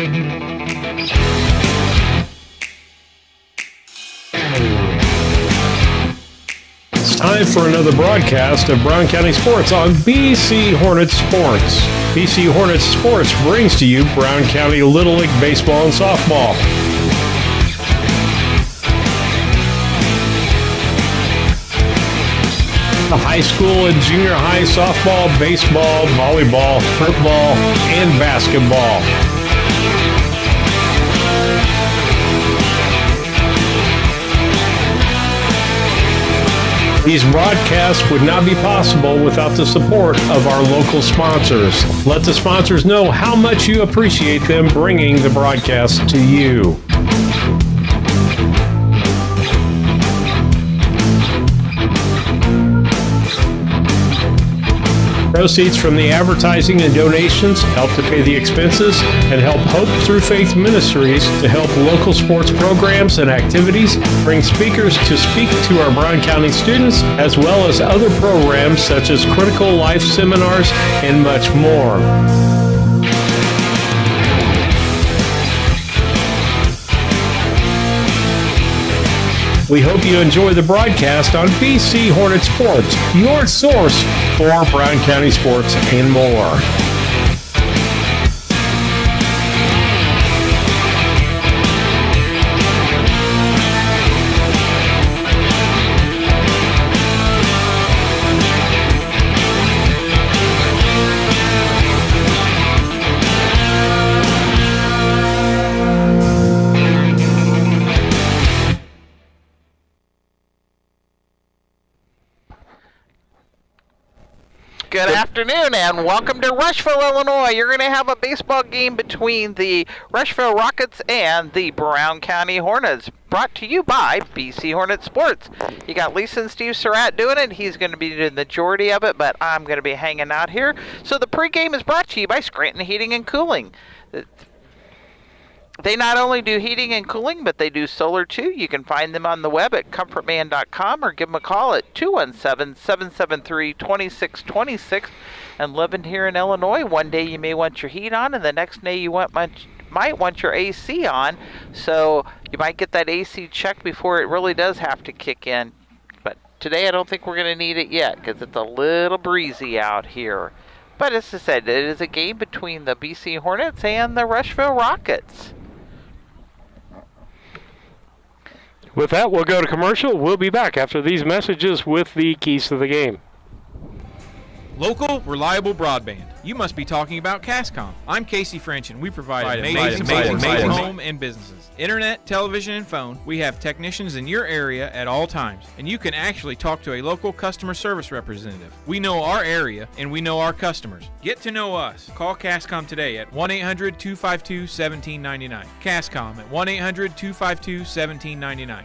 It's time for another broadcast of Brown County Sports on BC Hornets Sports. BC Hornets Sports brings to you Brown County Little League Baseball and Softball. The high school and junior high softball, baseball, volleyball, football, and basketball. These broadcasts would not be possible without the support of our local sponsors. Let the sponsors know how much you appreciate them bringing the broadcast to you. Proceeds from the advertising and donations help to pay the expenses and help Hope Through Faith Ministries to help local sports programs and activities, bring speakers to speak to our Brown County students, as well as other programs such as critical life seminars and much more. We hope you enjoy the broadcast on BC Hornet Sports, your source for Brown County sports and more. Good afternoon and welcome to Rushville, Illinois. You're going to have a baseball game between the Rushville Rockets and the Brown County Hornets, brought to you by BC Hornet Sports. You got Lisa and Steve Surratt doing it. He's going to be doing the majority of it, but I'm going to be hanging out here. So the pregame is brought to you by Scranton Heating and Cooling. They not only do heating and cooling, but they do solar too. You can find them on the web at comfortman.com or give them a call at 217-773-2626. And living here in Illinois, one day you may want your heat on, and the next day you might want your AC on. So you might get that AC checked before it really does have to kick in. But today I don't think we're going to need it yet because it's a little breezy out here. But as I said, it is a game between the BC Hornets and the Rushville Rockets. With that, we'll go to commercial. We'll be back after these messages with the keys to the game. Local, reliable broadband. You must be talking about Cascom. I'm Casey French, and we provide amazing home and businesses. Internet, television, and phone. We have technicians in your area at all times, and you can actually talk to a local customer service representative. We know our area, and we know our customers. Get to know us. Call Cascom today at 1-800-252-1799. Cascom at 1-800-252-1799.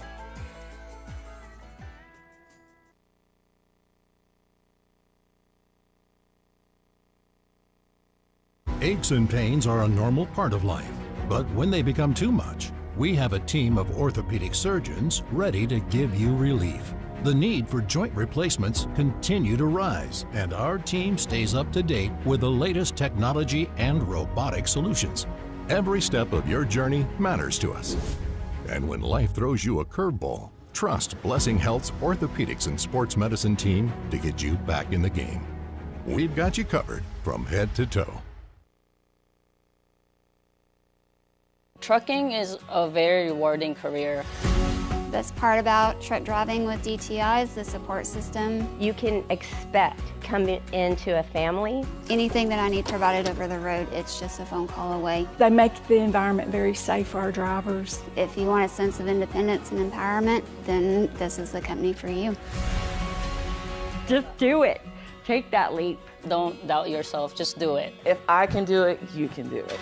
Aches and pains are a normal part of life, but when they become too much, we have a team of orthopedic surgeons ready to give you relief. The need for joint replacements continue to rise, and our team stays up to date with the latest technology and robotic solutions. Every step of your journey matters to us. And when life throws you a curveball, trust Blessing Health's orthopedics and sports medicine team to get you back in the game. We've got you covered from head to toe. Trucking is a very rewarding career. Best part about truck driving with DTI is the support system. You can expect coming into a family. Anything that I need provided over the road, it's just a phone call away. They make the environment very safe for our drivers. If you want a sense of independence and empowerment, then this is the company for you. Just do it. Take that leap. Don't doubt yourself, just do it. If I can do it, you can do it.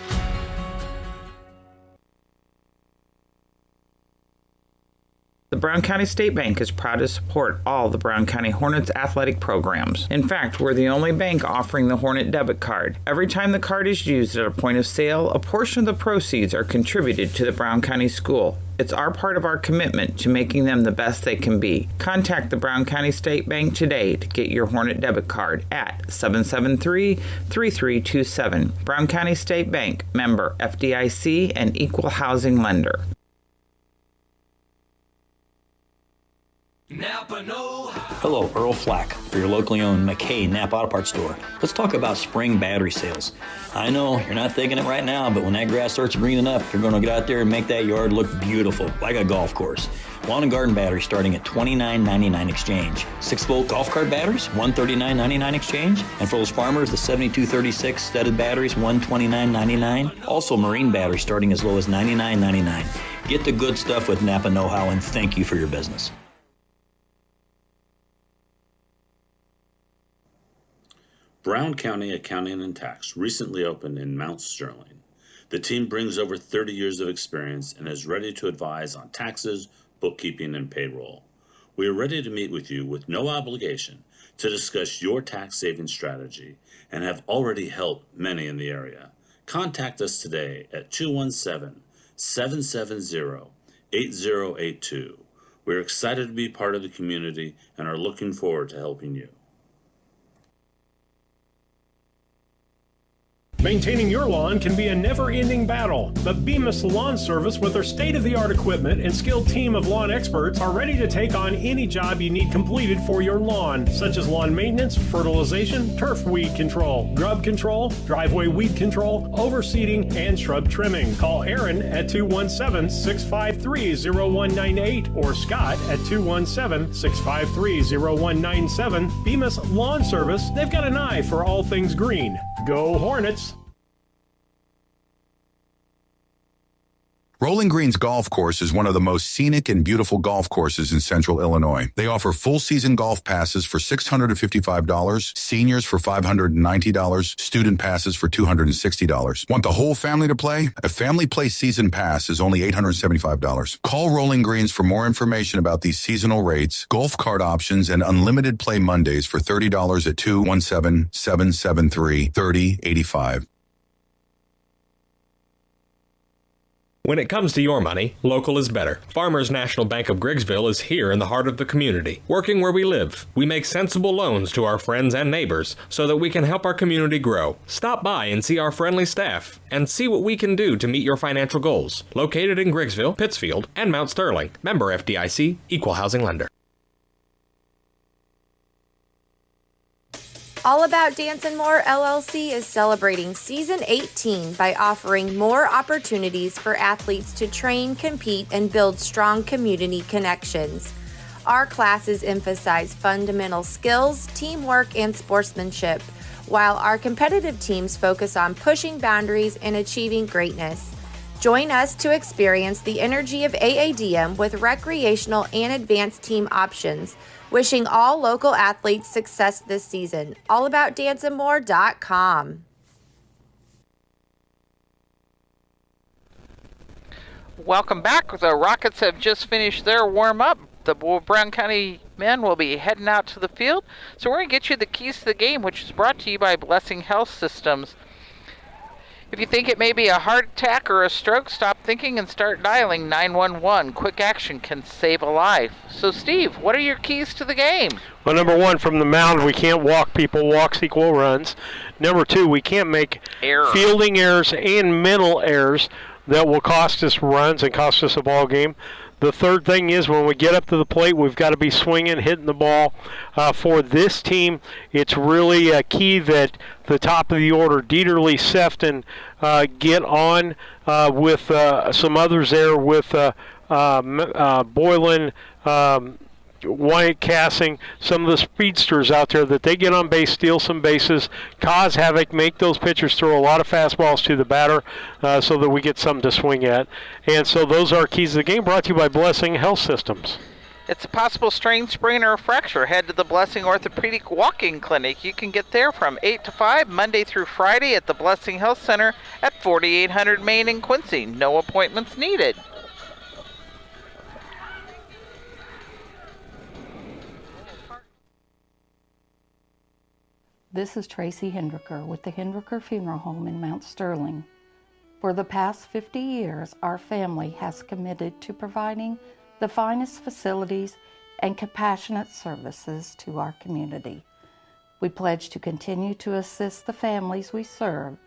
The Brown County State Bank is proud to support all the Brown County Hornets athletic programs. In fact, we're the only bank offering the Hornet debit card. Every time the card is used at a point of sale, a portion of the proceeds are contributed to the Brown County School. It's our part of our commitment to making them the best they can be. Contact the Brown County State Bank today to get your Hornet debit card at 773-3327. Brown County State Bank, member FDIC and equal housing lender. Hello, Earl Flack for your locally owned McKay Napa Auto Parts store. Let's talk about spring battery sales. I know you're not thinking it right now, but when that grass starts greening up, you're going to get out there and make that yard look beautiful, like a golf course. Lawn and garden batteries starting at $29.99 exchange. 6-volt golf cart batteries, $139.99 exchange. And for those farmers, the 7236 studded batteries, $129.99. Also, marine batteries starting as low as $99.99. Get the good stuff with Napa Know-How, and thank you for your business. Brown County Accounting and Tax recently opened in Mount Sterling. The team brings over 30 years of experience and is ready to advise on taxes, bookkeeping, and payroll. We are ready to meet with you with no obligation to discuss your tax saving strategy and have already helped many in the area. Contact us today at 217-770-8082. We're excited to be part of the community and are looking forward to helping you. Maintaining your lawn can be a never-ending battle, but Bemis Lawn Service, with their state-of-the-art equipment and skilled team of lawn experts, are ready to take on any job you need completed for your lawn, such as lawn maintenance, fertilization, turf weed control, grub control, driveway weed control, overseeding, and shrub trimming. Call Aaron at 217-653-0198 or Scott at 217-653-0197. Bemis Lawn Service, they've got an eye for all things green. Go Hornets! Rolling Greens Golf Course is one of the most scenic and beautiful golf courses in central Illinois. They offer full-season golf passes for $655, seniors for $590, student passes for $260. Want the whole family to play? A family play season pass is only $875. Call Rolling Greens for more information about these seasonal rates, golf cart options, and unlimited play Mondays for $30 at 217-773-3085. When it comes to your money, local is better. Farmers National Bank of Griggsville is here in the heart of the community, working where we live. We make sensible loans to our friends and neighbors so that we can help our community grow. Stop by and see our friendly staff and see what we can do to meet your financial goals. Located in Griggsville, Pittsfield, and Mount Sterling. Member FDIC, Equal Housing Lender. All About Dancing More LLC is celebrating Season 18 by offering more opportunities for athletes to train, compete, and build strong community connections. Our classes emphasize fundamental skills, teamwork, and sportsmanship, while our competitive teams focus on pushing boundaries and achieving greatness. Join us to experience the energy of AADM with recreational and advanced team options. Wishing all local athletes success this season. AllAboutDancingMore.com. Welcome back. The Rockets have just finished their warm-up. The Brown County men will be heading out to the field. So we're going to get you the keys to the game, which is brought to you by Blessing Health Systems. If you think it may be a heart attack or a stroke, stop thinking and start dialing 911. Quick action can save a life. So, Steve, what are your keys to the game? Well, number one, from the mound, we can't walk people. Walks equal runs. Number two, we can't make fielding errors and mental errors that will cost us runs and cost us a ball game. The third thing is when we get up to the plate, we've got to be swinging, hitting the ball. For this team, it's really key that the top of the order, Dieterle, Sefton, get on with some others there with Boylan, White, Cassing, some of the speedsters out there, that they get on base, steal some bases, cause havoc, make those pitchers throw a lot of fastballs to the batter so that we get something to swing at. And so those are keys to the game, brought to you by Blessing Health Systems. It's a possible strain, sprain, or a fracture. Head to the Blessing Orthopedic Walk-In Clinic. You can get there from 8 to 5, Monday through Friday at the Blessing Health Center at 4800 Main in Quincy. No appointments needed. This is Tracy Hendricker with the Hendricker Funeral Home in Mount Sterling. For the past 50 years, our family has committed to providing the finest facilities and compassionate services to our community. We pledge to continue to assist the families we serve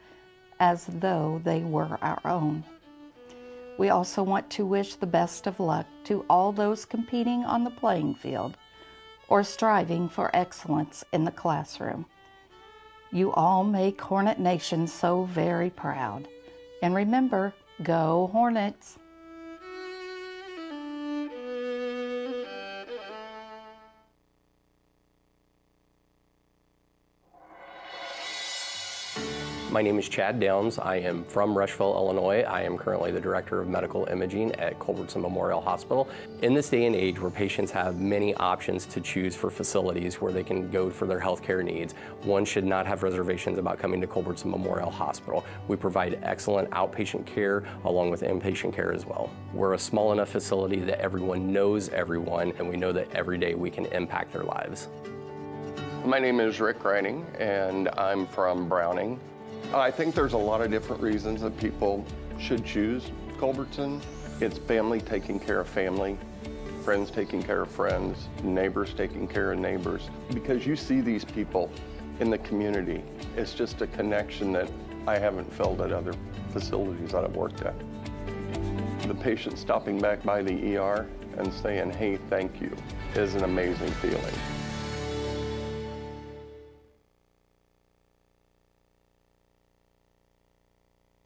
as though they were our own. We also want to wish the best of luck to all those competing on the playing field or striving for excellence in the classroom. You all make Hornet Nation so very proud. And remember, go Hornets! My name is Chad Downs. I am from Rushville, Illinois. I am currently the Director of Medical Imaging at Culbertson Memorial Hospital. In this day and age where patients have many options to choose for facilities where they can go for their healthcare needs, one should not have reservations about coming to Culbertson Memorial Hospital. We provide excellent outpatient care along with inpatient care as well. We're a small enough facility that everyone knows everyone, and we know that every day we can impact their lives. My name is Rick Reining, and I'm from Browning. I think there's a lot of different reasons that people should choose Culbertson. It's family taking care of family, friends taking care of friends, neighbors taking care of neighbors. Because you see these people in the community, it's just a connection that I haven't felt at other facilities that I've worked at. The patient stopping back by the ER and saying, "Hey, thank you," is an amazing feeling.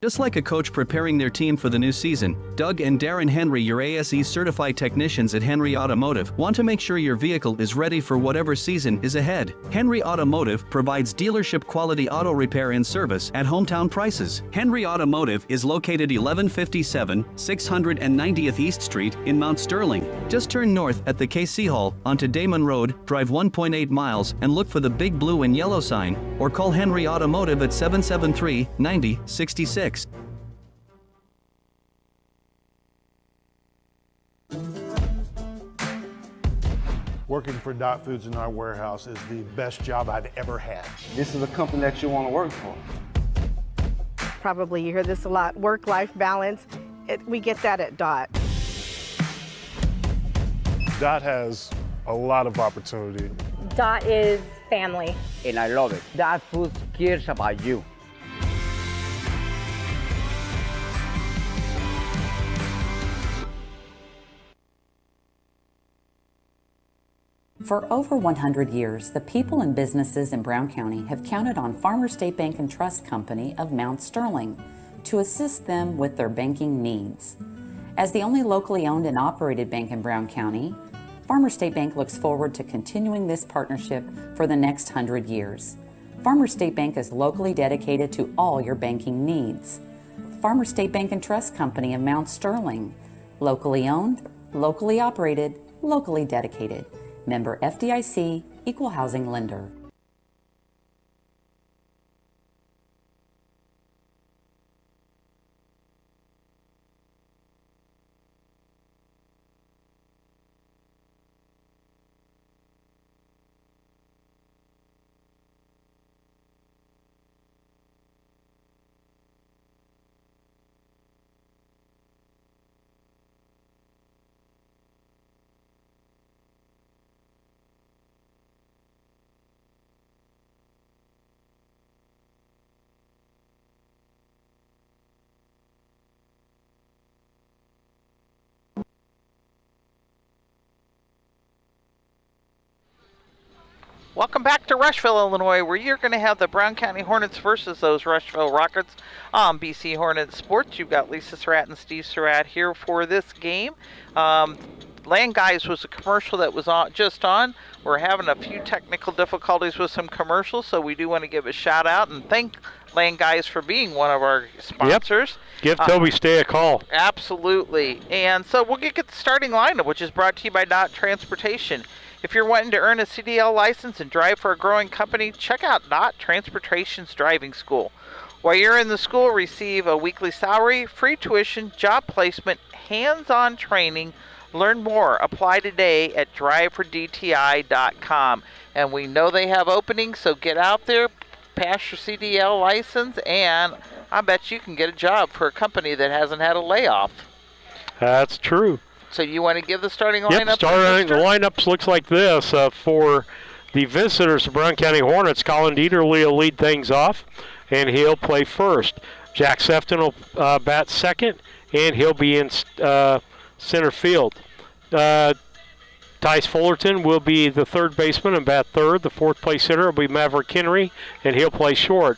Just like a coach preparing their team for the new season, Doug and Darren Henry, your ASE certified technicians at Henry Automotive, want to make sure your vehicle is ready for whatever season is ahead. Henry Automotive provides dealership quality auto repair and service at hometown prices. Henry Automotive is located 1157 690th East Street in Mount Sterling. Just turn north at the KC Hall onto Damon Road, drive 1.8 miles, and look for the big blue and yellow sign, or call Henry Automotive at 773-9066. Working for Dot Foods in our warehouse is the best job I've ever had. This is a company that you want to work for. Probably you hear this a lot, work-life balance. We get that at Dot. Dot has a lot of opportunity. Dot is family. And I love it. Dot Foods cares about you. For over 100 years, the people and businesses in Brown County have counted on Farmers State Bank and Trust Company of Mount Sterling to assist them with their banking needs. As the only locally owned and operated bank in Brown County, Farmers State Bank looks forward to continuing this partnership for the next 100 years. Farmers State Bank is locally dedicated to all your banking needs. Farmers State Bank and Trust Company of Mount Sterling, locally owned, locally operated, locally dedicated. Member FDIC, Equal Housing Lender. Welcome back to Rushville, Illinois, where you're going to have the Brown County Hornets versus those Rushville Rockets on BC Hornets Sports. You've got Lisa Surratt and Steve Surratt here for this game. Land Guys was a commercial that was just on. We're having a few technical difficulties with some commercials, so we do want to give a shout out and thank Land Guys for being one of our sponsors. Yep. Give Toby Stay a call. Absolutely. And so we'll get the starting lineup, which is brought to you by Dot Transportation. If you're wanting to earn a CDL license and drive for a growing company, check out Dot Transportation's driving school. While you're in the school, receive a weekly salary, free tuition, job placement, hands-on training, Learn more. Apply today at drivefordti.com. And we know they have openings, so get out there, pass your CDL license, and I bet you can get a job for a company that hasn't had a layoff. That's true. So you want to give the starting Yep, lineup? starting lineups looks like this. For the visitors, the Brown County Hornets, Colin Dieterle will lead things off, and he'll play first. Jack Sefton will bat second, and he'll be in center field. Tice Fullerton will be the third baseman and bat third. The fourth place hitter will be Maverick Henry, and he'll play short.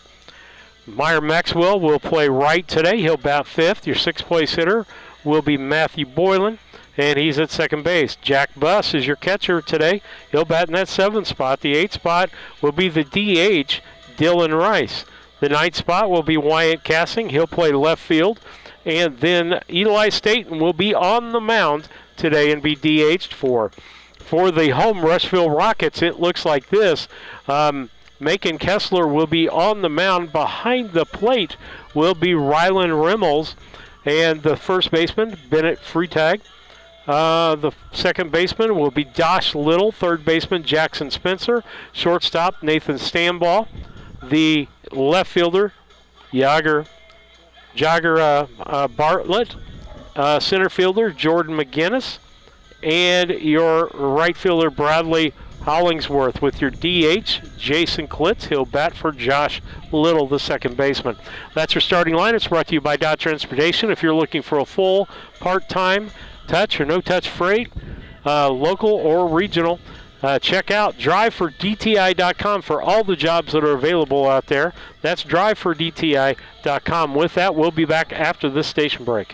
Meyer Maxwell will play right today. He'll bat fifth. Your sixth place hitter will be Matthew Boylan, and he's at second base. Jack Buss is your catcher today. He'll bat in that seventh spot. The eighth spot will be the DH, Dylan Rice. The ninth spot will be Wyatt Cassing. He'll play left field. And then Eli Staten will be on the mound today and be DH'd for. For the home Rushville Rockets, it looks like this. Macon Kessler will be on the mound. Behind the plate will be Rylan Rimmels. And the first baseman, Bennett Freitag. The second baseman will be Josh Little. Third baseman, Jackson Spencer. Shortstop, Nathan Stambaugh. The left fielder, Jagger Bartlett. Center fielder, Jordan McGinnis. And your right fielder, Bradley Hollingsworth. With your DH, Jason Klitz. He'll bat for Josh Little, the second baseman. That's your starting line. It's brought to you by Dot Transportation. If you're looking for a full, part-time, touch or no-touch freight, local or regional, check out drivefordti.com for all the jobs that are available out there. That's drivefordti.com. With that, we'll be back after this station break.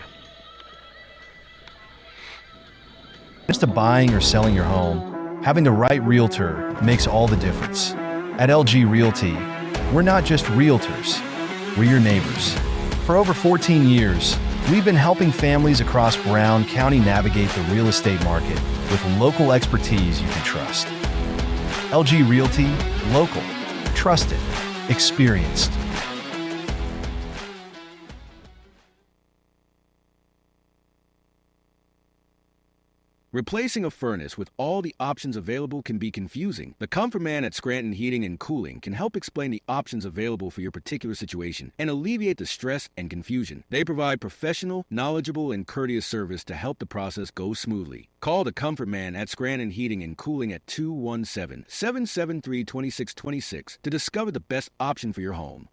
Just to buying or selling your home, having the right realtor makes all the difference. At LG Realty, we're not just realtors, we're your neighbors. For over 14 years, we've been helping families across Brown County navigate the real estate market with local expertise you can trust. LG Realty, local, trusted, experienced. Replacing a furnace with all the options available can be confusing. The Comfort Man at Scranton Heating and Cooling can help explain the options available for your particular situation and alleviate the stress and confusion. They provide professional, knowledgeable, and courteous service to help the process go smoothly. Call the Comfort Man at Scranton Heating and Cooling at 217-773-2626 to discover the best option for your home.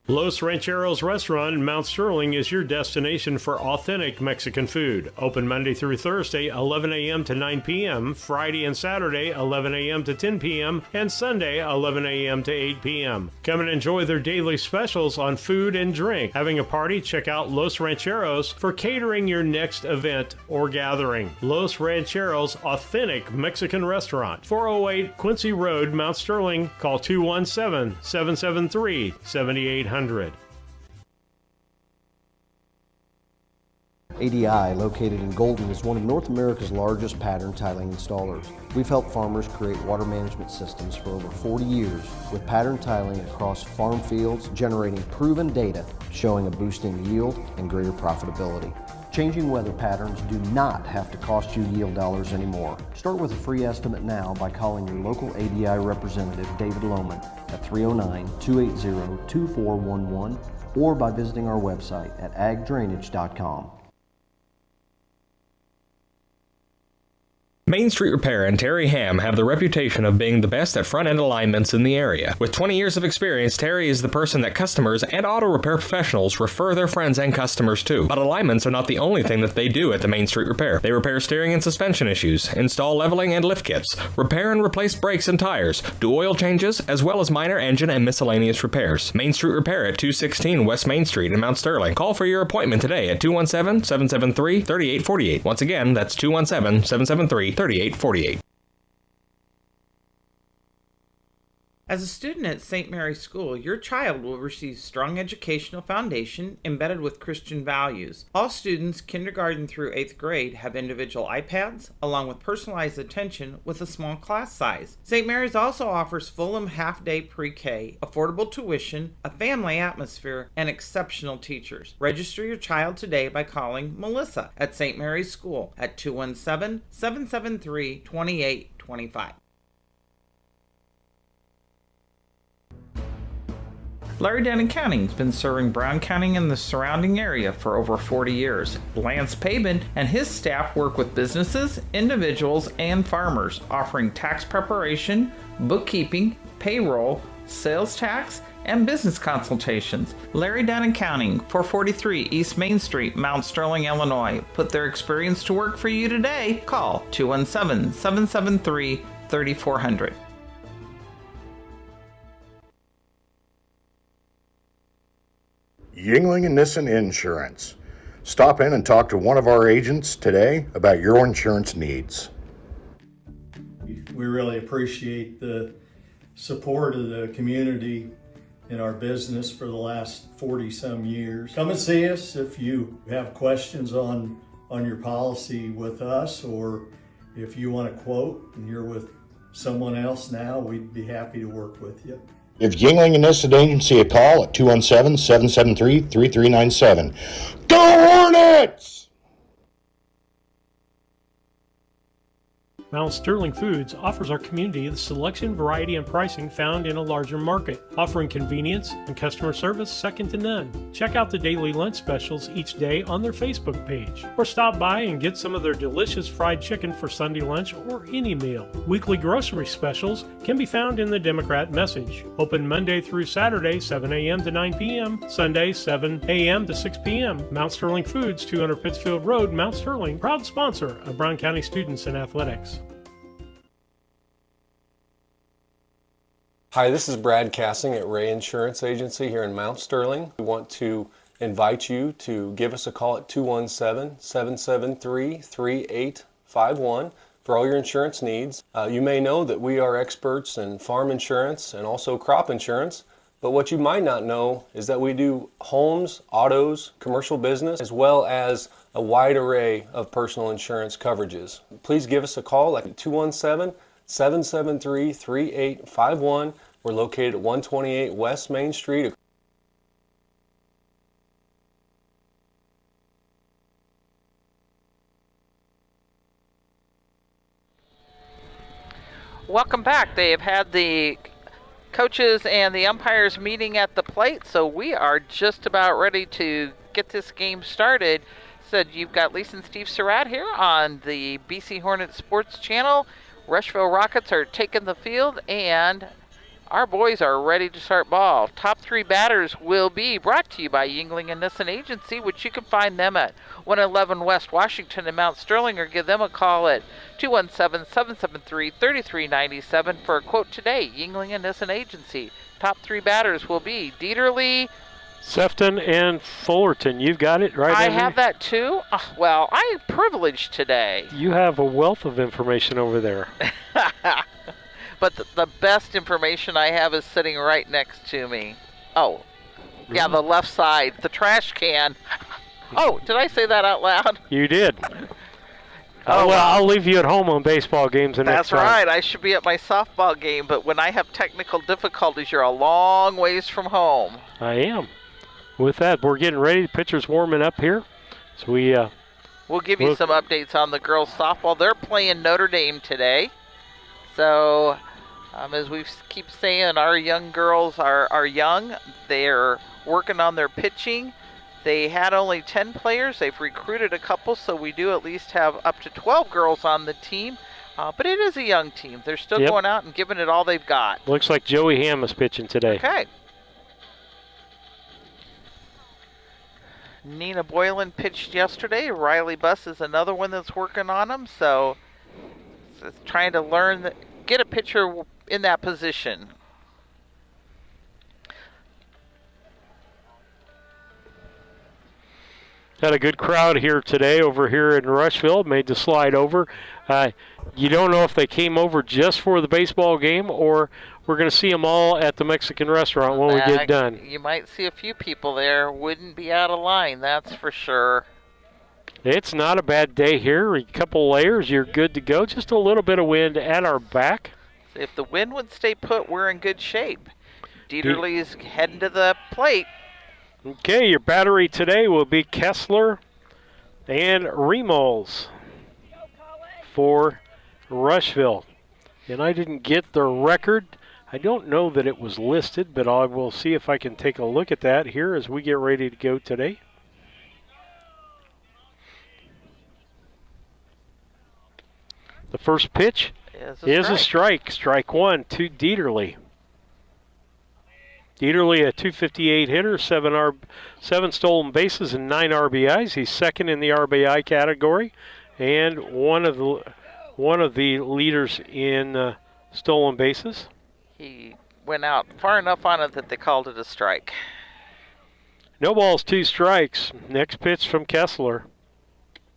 Los Rancheros Restaurant in Mount Sterling is your destination for authentic Mexican food. Open Monday through Thursday, 11 a.m. to 9 p.m., Friday and Saturday, 11 a.m. to 10 p.m., and Sunday, 11 a.m. to 8 p.m. Come and enjoy their daily specials on food and drink. Having a party? Check out Los Rancheros for catering your next event or gathering. Los Rancheros Authentic Mexican Restaurant, 408 Quincy Road, Mount Sterling. Call 217-773-7800. ADI, located in Golden, is one of North America's largest pattern tiling installers. We've helped farmers create water management systems for over 40 years with pattern tiling across farm fields, generating proven data showing a boost in yield and greater profitability. Changing weather patterns do not have to cost you yield dollars anymore. Start with a free estimate now by calling your local ADI representative, David Lohman, at 309-280-2411 or by visiting our website at agdrainage.com. Main Street Repair and Terry Ham have the reputation of being the best at front-end alignments in the area. With 20 years of experience, Terry is the person that customers and auto repair professionals refer their friends and customers to. But alignments are not the only thing that they do at the Main Street Repair. They repair steering and suspension issues, install leveling and lift kits, repair and replace brakes and tires, do oil changes, as well as minor engine and miscellaneous repairs. Main Street Repair at 216 West Main Street in Mount Sterling. Call for your appointment today at 217-773-3848. Once again, that's 217-773-3848. As a student at St. Mary's School, your child will receive strong educational foundation embedded with Christian values. All students, kindergarten through 8th grade, have individual iPads, along with personalized attention with a small class size. St. Mary's also offers Fulham half-day pre-K, affordable tuition, a family atmosphere, and exceptional teachers. Register your child today by calling Melissa at St. Mary's School at 217-773-2825. Larry Denton Accounting has been serving Brown County and the surrounding area for over 40 years. Lance Pabin and his staff work with businesses, individuals, and farmers, offering tax preparation, bookkeeping, payroll, sales tax, and business consultations. Larry Denton Accounting, 443 East Main Street, Mount Sterling, Illinois. Put their experience to work for you today. Call 217-773-3400. Yingling and Nissen Insurance. Stop in and talk to one of our agents today about your insurance needs. We really appreciate the support of the community in our business for the last 40-some years. Come and see us if you have questions on your policy with us, or if you want a quote and you're with someone else now, we'd be happy to work with you. Give Yingling and Nissen Agency a call at 217-773-3397. Go Hornets! Mount Sterling Foods offers our community the selection, variety, and pricing found in a larger market, offering convenience and customer service second to none. Check out the daily lunch specials each day on their Facebook page, or stop by and get some of their delicious fried chicken for Sunday lunch or any meal. Weekly grocery specials can be found in the Democrat Message. Open Monday through Saturday, 7 a.m. to 9 p.m., Sunday, 7 a.m. to 6 p.m. Mount Sterling Foods, 200 Pittsfield Road, Mount Sterling, proud sponsor of Brown County students in athletics. Hi, this is Brad Cassing at Ray Insurance Agency here in Mount Sterling. We want to invite you to give us a call at 217-773-3851 for all your insurance needs. You may know that we are experts in farm insurance and also crop insurance, but what you might not know is that we do homes, autos, commercial business, as well as a wide array of personal insurance coverages. Please give us a call at 217-773-3851. We're located at 128 West Main Street. Welcome back. They have had the coaches and the umpires meeting at the plate, so we are just about ready to get this game started. Said you've got Lisa and Steve Surratt here on the BC Hornets Sports Channel. Rushville Rockets are taking the field, and our boys are ready to start ball. Top three batters will be brought to you by Yingling and Nissen Agency, which you can find them at 111 West Washington and Mount Sterling, or give them a call at 217-773-3397 for a quote today. Yingling and Nissen Agency. Top three batters will be Dieterle, Sefton, and Fullerton. You've got it, right? I have that too. Well, I'm privileged today. You have a wealth of information over there. But the best information I have is sitting right next to me. Oh, yeah, the left side, the trash can. Oh, did I say that out loud? You did. Oh, well, I'll leave you at home on baseball games the next time. That's right. I should be at my softball game, but when I have technical difficulties, you're a long ways from home. I am. With that, we're getting ready. The pitcher's warming up here. So we'll give you some updates on the girls' softball. They're playing Notre Dame today. So, as we keep saying, our young girls are young. They're working on their pitching. They had only 10 players. They've recruited a couple, so we do at least have up to 12 girls on the team. But it is a young team. They're still going out and giving it all they've got. Looks like Joey Ham is pitching today. Okay. Nina Boylan pitched yesterday. Riley Buss is another one that's working on them. So it's trying to learn, get a pitcher in that position. Had a good crowd here today over here in Rushville. Made the slide over. You don't know if they came over just for the baseball game or we're going to see them all at the Mexican restaurant when we get done. You might see a few people there. Wouldn't be out of line, that's for sure. It's not a bad day here. A couple layers, you're good to go. Just a little bit of wind at our back. If the wind would stay put, we're in good shape. Dieterle's heading to the plate. Okay, your battery today will be Kessler and Remols for Rushville. And I didn't get the record. I don't know that it was listed, but I will see if I can take a look at that here as we get ready to go today. The first pitch is a strike. Strike one to Dieterle. Dieterle, a 258 hitter, 7 stolen bases and 9 RBIs. He's second in the RBI category, and one of the leaders in stolen bases. He went out far enough on it that they called it a strike. No balls, 2 strikes. Next pitch from Kessler.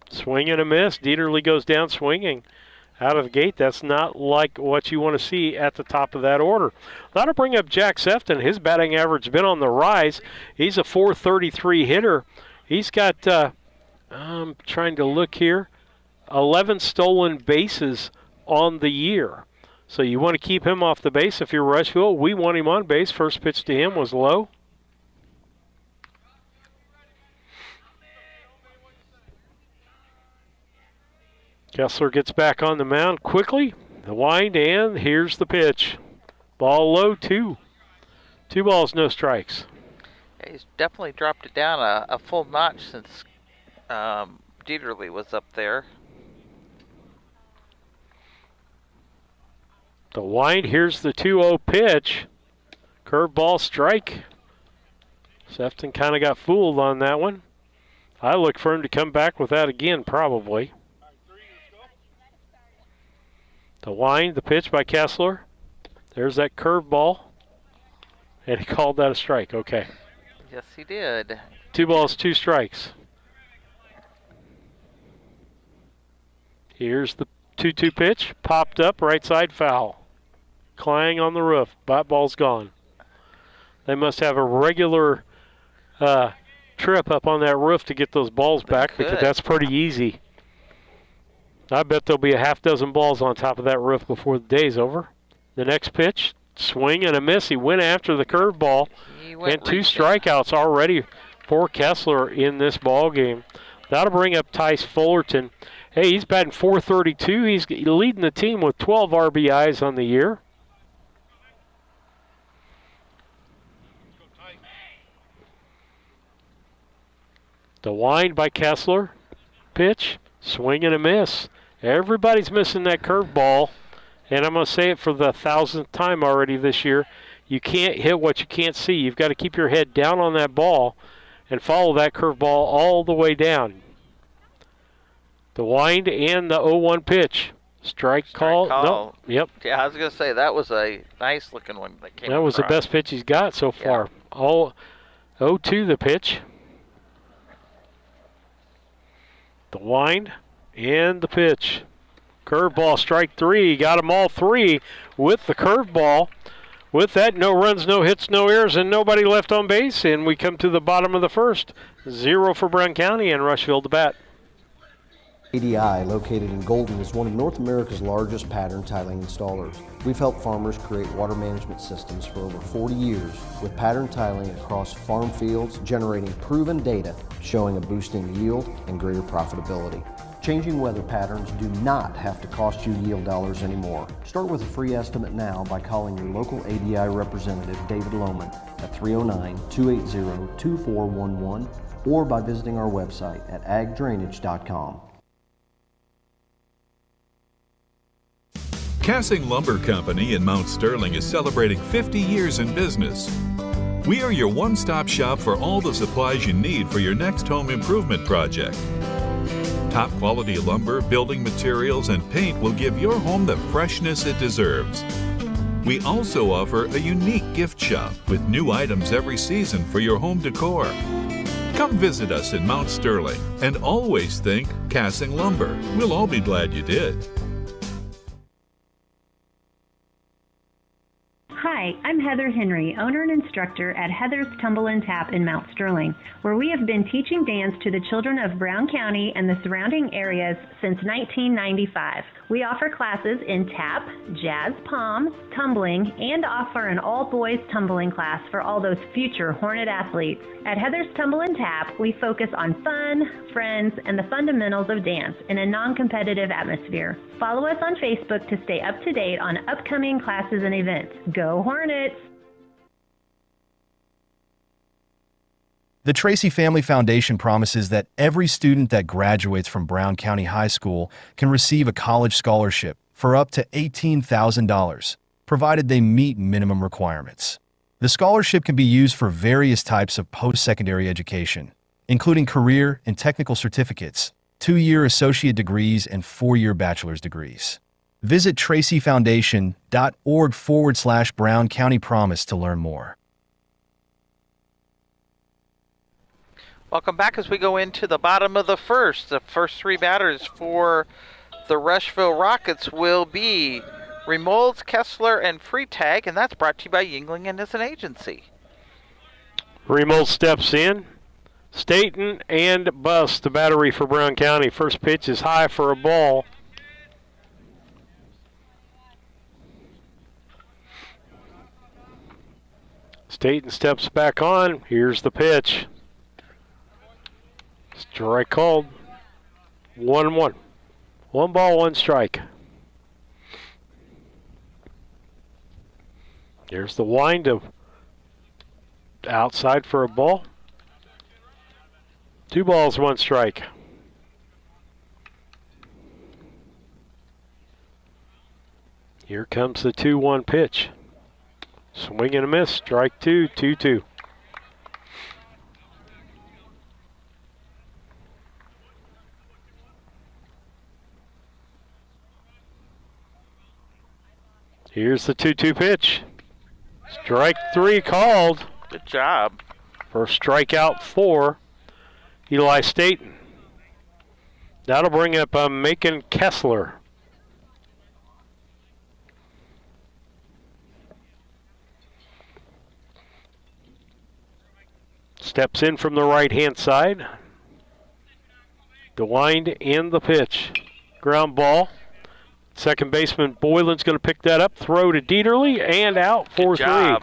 Swing and a miss. Dieterle goes down swinging. Out of the gate, that's not like what you want to see at the top of that order. That'll bring up Jack Sefton. His batting average has been on the rise. He's a .433 hitter. He's got, I'm trying to look here, 11 stolen bases on the year. So you want to keep him off the base if you're Rushville. We want him on base. First pitch to him was low. Kessler gets back on the mound quickly. The wind, and here's the pitch. Ball low, 2. 2 balls, no strikes. He's definitely dropped it down a full notch since Dieterle was up there. The wind, here's the 2-0 pitch. Curveball strike. Sefton kind of got fooled on that one. I look for him to come back with that again, probably. The wind, the pitch by Kessler. There's that curveball. And he called that a strike. Okay. Yes, he did. 2 balls, 2 strikes. Here's the 2-2 pitch. Popped up, right side foul. Clang on the roof. Bat ball's gone. They must have a regular trip up on that roof to get those balls back because that's pretty easy. I bet there'll be a half dozen balls on top of that roof before the day's over. The next pitch, swing and a miss. He went after the curveball, and 2 strikeouts already for Kessler in this ball game. That'll bring up Tice Fullerton. Hey, he's batting .432. He's leading the team with 12 RBIs on the year. The wind by Kessler. Pitch, swing and a miss. Everybody's missing that curveball, and I'm going to say it for the 1,000th time already this year. You can't hit what you can't see. You've got to keep your head down on that ball and follow that curveball all the way down. The wind and the 0-1 pitch. Strike call. No. Yep. Yeah, I was going to say, that was a nice-looking one that came That was across. the best pitch he's got so far. All 0-2 the pitch. The wind and the pitch. Curveball, strike 3. Got them all 3 with the curveball. With that, no runs, no hits, no errors, and nobody left on base. And we come to the bottom of the first. 0 for Brown County and Rushville to bat. ADI, located in Golden, is one of North America's largest pattern tiling installers. We've helped farmers create water management systems for over 40 years with pattern tiling across farm fields, generating proven data showing a boost in yield and greater profitability. Changing weather patterns do not have to cost you yield dollars anymore. Start with a free estimate now by calling your local ADI representative, David Lohman, at 309-280-2411 or by visiting our website at agdrainage.com. Cassing Lumber Company in Mount Sterling is celebrating 50 years in business. We are your one-stop shop for all the supplies you need for your next home improvement project. Top quality lumber, building materials, and paint will give your home the freshness it deserves. We also offer a unique gift shop with new items every season for your home decor. Come visit us in Mount Sterling and always think Cassing Lumber. We'll all be glad you did. Hi, I'm Heather Henry, owner and instructor at Heather's Tumble and Tap in Mount Sterling, where we have been teaching dance to the children of Brown County and the surrounding areas since 1995. We offer classes in tap, jazz palm, tumbling, and offer an all-boys tumbling class for all those future Hornet athletes. At Heather's Tumble and Tap, we focus on fun, friends, and the fundamentals of dance in a non-competitive atmosphere. Follow us on Facebook to stay up to date on upcoming classes and events. Go Hornets! The Tracy Family Foundation promises that every student that graduates from Brown County High School can receive a college scholarship for up to $18,000, provided they meet minimum requirements. The scholarship can be used for various types of post-secondary education, including career and technical certificates, 2-year associate degrees, and 4-year bachelor's degrees. Visit tracyfoundation.org/Brown County Promise to learn more. Welcome back as we go into the bottom of the first. The first three batters for the Rushville Rockets will be Remolds, Kessler, and Freitag, and that's brought to you by Yingling and as an agency. Remolds steps in. Staten and Bust, the battery for Brown County. First pitch is high for a ball. Staten steps back on. Here's the pitch. Strike called. 1-1. 1 ball, 1 strike. Here's the wind of outside for a ball. 2 balls, 1 strike. Here comes the 2-1 pitch. Swing and a miss. Strike 2, 2-2. Here's the 2-2 pitch. Strike 3 called. Good job. First strikeout for Eli Staten. That'll bring up Macon Kessler. Steps in from the right-hand side. The wind and the pitch. Ground ball. Second baseman Boylan's going to pick that up. Throw to Dieterle and out for 3.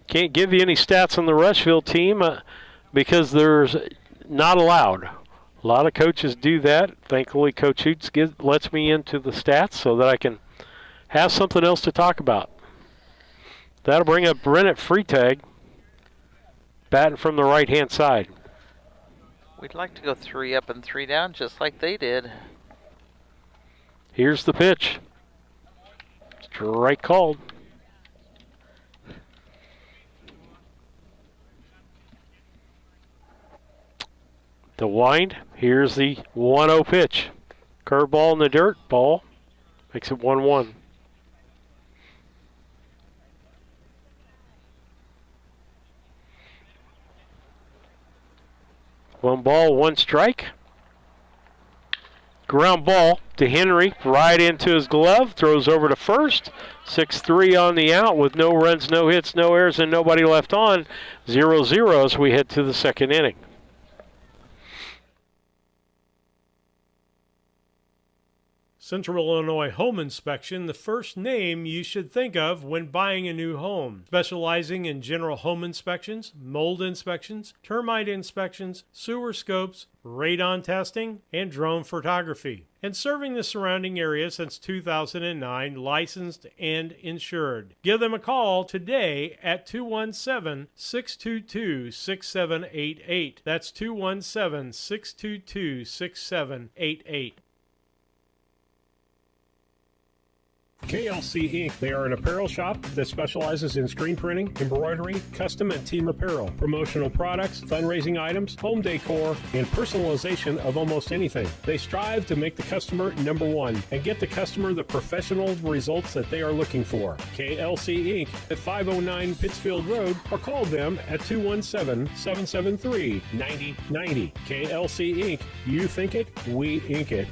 Can't give you any stats on the Rushville team because there's not allowed. A lot of coaches do that. Thankfully, Coach Hoots lets me into the stats so that I can have something else to talk about. That'll bring up Brennett Freitag, batting from the right-hand side. We'd like to go 3 up and 3 down just like they did. Here's the pitch. Strike called. The wind. Here's the 1-0 pitch. Curveball in the dirt. Ball. Makes it 1-1. One ball, 1 strike. Ground ball to Henry, right into his glove, throws over to first. 6-3 on the out with no runs, no hits, no errors, and nobody left on. 0-0 as we head to the second inning. Central Illinois Home Inspection, the first name you should think of when buying a new home. Specializing in general home inspections, mold inspections, termite inspections, sewer scopes, radon testing, and drone photography. And serving the surrounding area since 2009, licensed and insured. Give them a call today at 217-622-6788. That's 217-622-6788. KLC Inc. They are an apparel shop that specializes in screen printing, embroidery, custom and team apparel, promotional products, fundraising items, home decor, and personalization of almost anything. They strive to make the customer number one and get the customer the professional results that they are looking for. KLC Inc. at 509 Pittsfield Road or call them at 217-773-9090. KLC Inc. You think it, we ink it.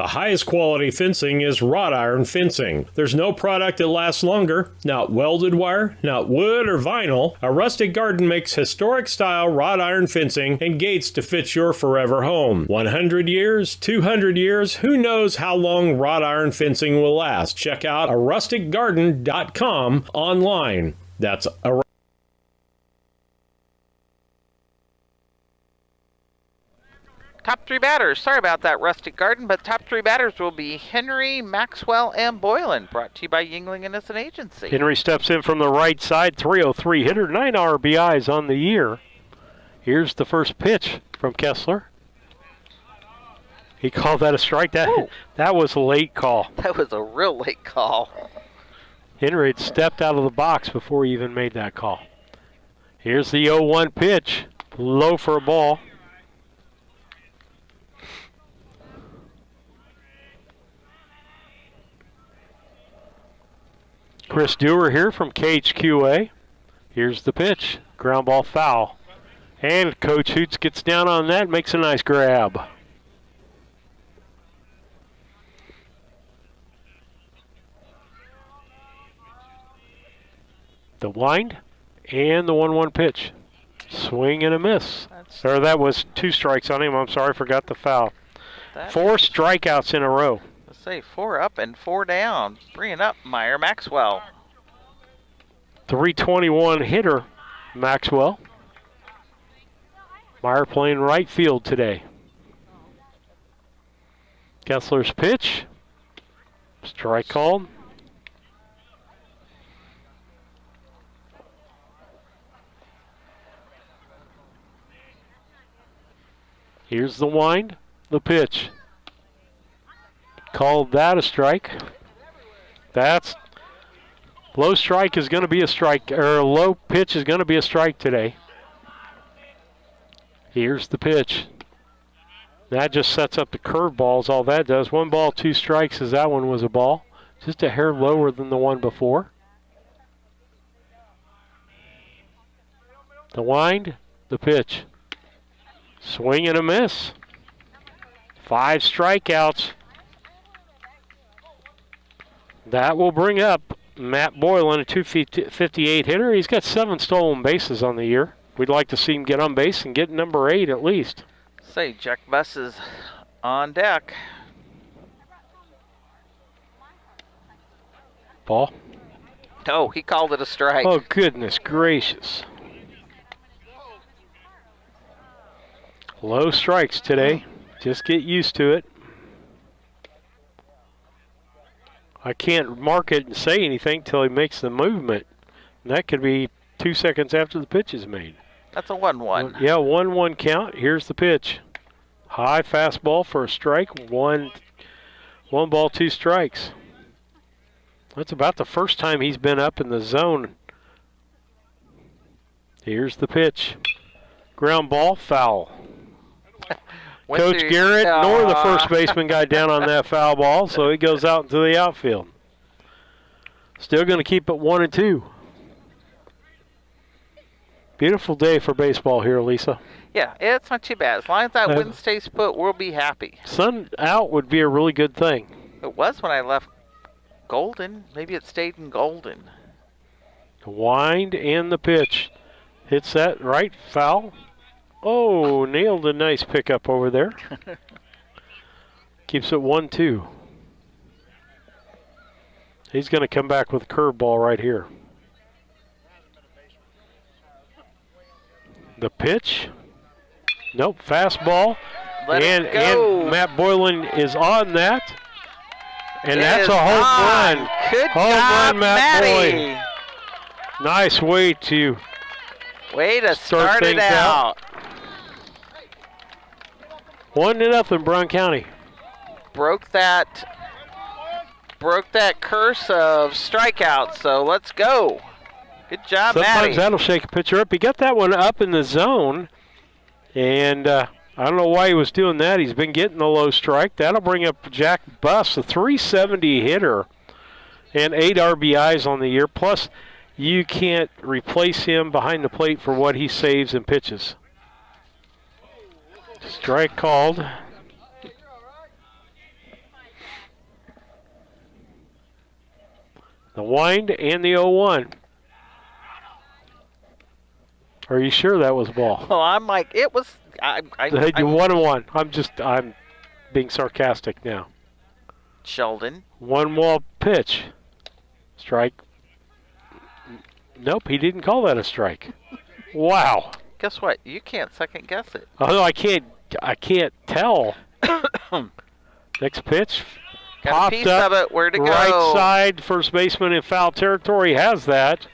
The highest quality fencing is wrought iron fencing. There's no product that lasts longer, not welded wire, not wood or vinyl. A Rustic Garden makes historic style wrought iron fencing and gates to fit your forever home. 100 years, 200 years, who knows how long wrought iron fencing will last. Check out arusticgarden.com online. That's a Top three batters. Sorry about that, Rustic Garden, but top three batters will be Henry, Maxwell, and Boylan. Brought to you by Yingling Innocent Agency. Henry steps in from the right side, 303 hitter, 9 RBIs on the year. Here's the first pitch from Kessler. He called that a strike. That was a late call. That was a real late call. Henry had stepped out of the box before he even made that call. Here's the 0-1 pitch. Low for a ball. Chris Dewar here from KHQA. Here's the pitch. Ground ball foul. And Coach Hoots gets down on that and makes a nice grab. The wind and the 1-1 pitch. Swing and a miss. Or that was 2 strikes on him. I'm sorry, forgot the foul. 4 strikeouts in a row. Let's say 4 up and 4 down. Bringing up Meyer Maxwell. 321 hitter, Maxwell. Meyer playing right field today. Kessler's pitch. Strike called. Here's the wind, the pitch. Called that a strike. That's low strike is going to be a strike, or low pitch is going to be a strike today. Here's the pitch. That just sets up the curveballs. All that does. 1 ball, 2 strikes, as that one was a ball. Just a hair lower than the one before. The wind, the pitch. Swing and a miss. 5 strikeouts. That will bring up Matt Boylan, a 258 hitter. He's got 7 stolen bases on the year. We'd like to see him get on base and get number 8 at least. Say, Jack Buss is on deck. Ball. Oh, he called it a strike. Oh, goodness gracious. Low strikes today. Just get used to it. I can't mark it and say anything till he makes the movement. And that could be 2 seconds after the pitch is made. That's a 1-1. Yeah, 1-1 count. Here's the pitch. High fastball for a strike. One ball, 2 strikes. That's about the first time he's been up in the zone. Here's the pitch. Ground ball, foul. Coach Garrett nor the first baseman got down on that foul ball, so he goes out into the outfield. Still going to keep it 1-2. Beautiful day for baseball here, Lisa. Yeah, it's not too bad. As long as that wind stays put, we'll be happy. Sun out would be a really good thing. It was when I left Golden. Maybe it stayed in Golden. The wind and the pitch. Hits that right, foul. Oh, nailed a nice pickup over there. Keeps it 1-2. He's going to come back with a curveball right here. The pitch. Nope, fastball. And Matt Boylan is on that. And that's a home run. Good home job, run, Matt Matty. Boylan. Nice way to start it out. 1-0, Brown County. Broke that curse of strikeouts, so let's go. Good job, Matty. Sometimes that'll shake a pitcher up. He got that one up in the zone, and I don't know why he was doing that. He's been getting the low strike. That'll bring up Jack Buss, a 370 hitter, and 8 RBIs on the year. Plus, you can't replace him behind the plate for what he saves and pitches. Strike called. The wind and the 0-1. Are you sure that was a ball? Well, I'm like, it was. You 1-1. I'm being sarcastic now. Sheldon. 1-1 pitch. Strike. Nope, he didn't call that a strike. Wow. Guess what? You can't second guess it. Oh, I can't tell. Next pitch. Got a piece of it. Where to go? Right side, first baseman in foul territory has that.